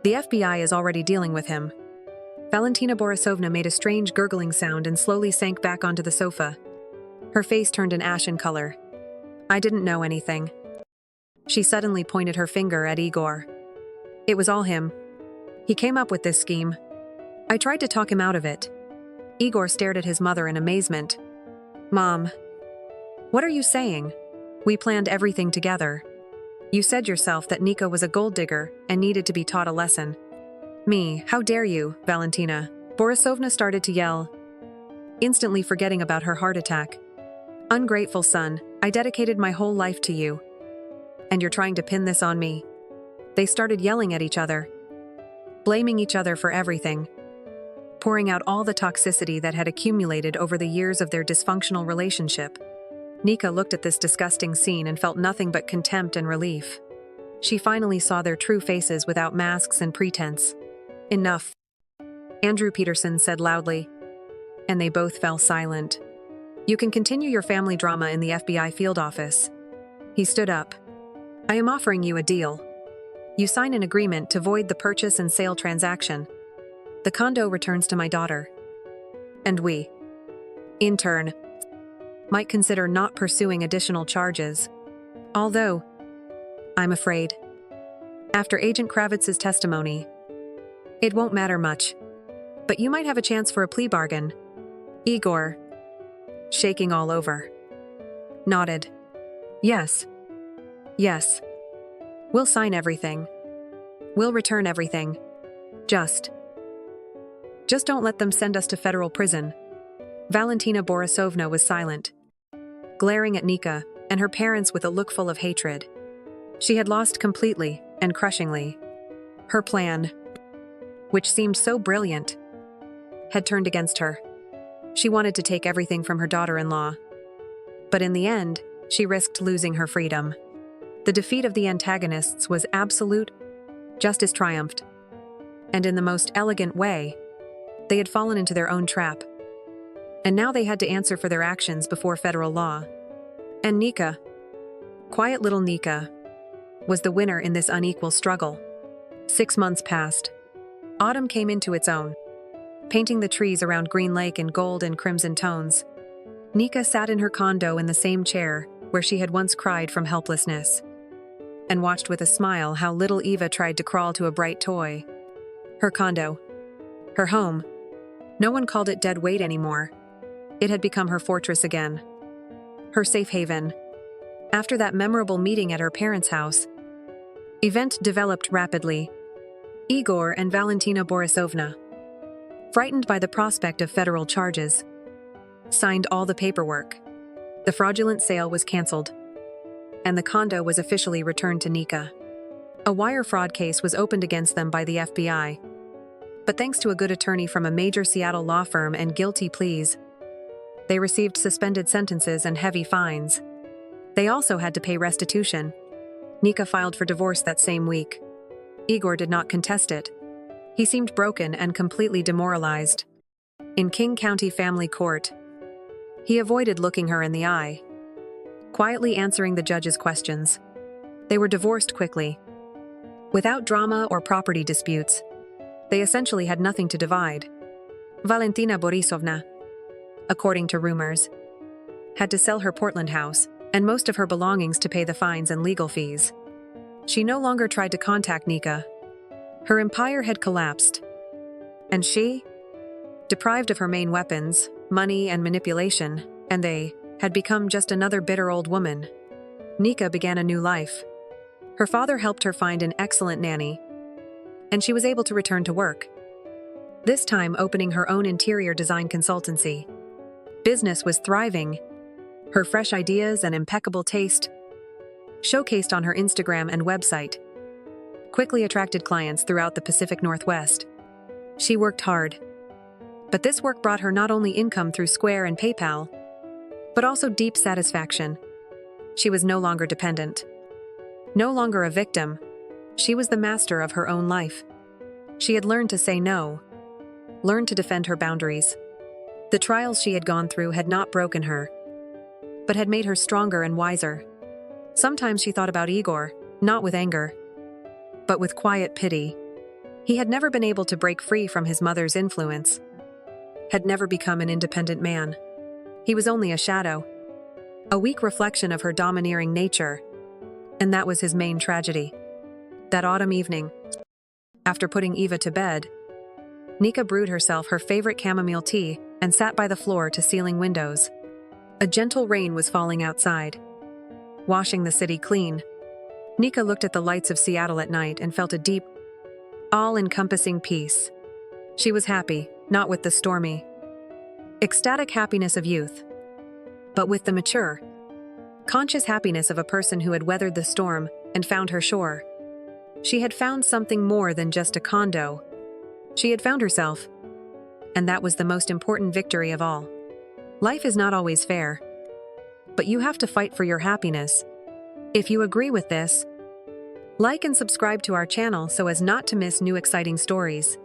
the FBI is already dealing with him. Valentina Borisovna made a strange gurgling sound and slowly sank back onto the sofa. Her face turned an ashen color. I didn't know anything. She suddenly pointed her finger at Igor. It was all him. He came up with this scheme. I tried to talk him out of it. Igor stared at his mother in amazement. Mom, what are you saying? We planned everything together. You said yourself that Nika was a gold digger and needed to be taught a lesson. Me, how dare you, Valentina? Borisovna started to yell, instantly forgetting about her heart attack. Ungrateful son, I dedicated my whole life to you. And you're trying to pin this on me. They started yelling at each other, blaming each other for everything, pouring out all the toxicity that had accumulated over the years of their dysfunctional relationship. Nika looked at this disgusting scene and felt nothing but contempt and relief. She finally saw their true faces without masks and pretense. Enough, Andrew Peterson said loudly, and they both fell silent. You can continue your family drama in the FBI field office. He stood up. I am offering you a deal. You sign an agreement to void the purchase and sale transaction. The condo returns to my daughter. And we, in turn, might consider not pursuing additional charges. Although, I'm afraid, after Agent Kravitz's testimony, it won't matter much. But you might have a chance for a plea bargain. Igor, shaking all over, nodded. Yes. Yes. We'll sign everything. We'll return everything. Just don't let them send us to federal prison. Valentina Borisovna was silent, glaring at Nika and her parents with a look full of hatred. She had lost completely and crushingly. Her plan, which seemed so brilliant, had turned against her. She wanted to take everything from her daughter-in-law. But in the end, she risked losing her freedom. The defeat of the antagonists was absolute. Justice triumphed. And in the most elegant way, they had fallen into their own trap. And now they had to answer for their actions before federal law. And Nika, quiet little Nika, was the winner in this unequal struggle. 6 months passed. Autumn came into its own, painting the trees around Green Lake in gold and crimson tones. Nika sat in her condo in the same chair where she had once cried from helplessness, and watched with a smile how little Eva tried to crawl to a bright toy. Her condo, her home. No one called it dead weight anymore. It had become her fortress again, her safe haven. After that memorable meeting at her parents' house, event developed rapidly. Igor and Valentina Borisovna, frightened by the prospect of federal charges, signed all the paperwork. The fraudulent sale was canceled, and the condo was officially returned to Nika. A wire fraud case was opened against them by the FBI. But thanks to a good attorney from a major Seattle law firm and guilty pleas, they received suspended sentences and heavy fines. They also had to pay restitution. Nika filed for divorce that same week. Igor did not contest it. He seemed broken and completely demoralized. In King County Family Court, he avoided looking her in the eye, quietly answering the judge's questions. They were divorced quickly. Without drama or property disputes, they essentially had nothing to divide. Valentina Borisovna, according to rumors, had to sell her Portland house and most of her belongings to pay the fines and legal fees. She no longer tried to contact Nika. Her empire had collapsed. And she, deprived of her main weapons, money and manipulation, and they had become just another bitter old woman. Nika began a new life. Her father helped her find an excellent nanny, and she was able to return to work, this time opening her own interior design consultancy. Business was thriving. Her fresh ideas and impeccable taste, showcased on her Instagram and website, quickly attracted clients throughout the Pacific Northwest. She worked hard, but this work brought her not only income through Square and PayPal, but also deep satisfaction. She was no longer dependent, no longer a victim. She was the master of her own life. She had learned to say no, learned to defend her boundaries. The trials she had gone through had not broken her, but had made her stronger and wiser. Sometimes she thought about Igor, not with anger, but with quiet pity. He had never been able to break free from his mother's influence, had never become an independent man. He was only a shadow, a weak reflection of her domineering nature, and that was his main tragedy. That autumn evening, after putting Eva to bed, Nika brewed herself her favorite chamomile tea and sat by the floor-to-ceiling windows. A gentle rain was falling outside, washing the city clean. Nika looked at the lights of Seattle at night and felt a deep, all-encompassing peace. She was happy, not with the stormy, ecstatic happiness of youth, but with the mature, conscious happiness of a person who had weathered the storm and found her shore. She had found something more than just a condo. She had found herself, and that was the most important victory of all. Life is not always fair, but you have to fight for your happiness. If you agree with this, like and subscribe to our channel so as not to miss new exciting stories.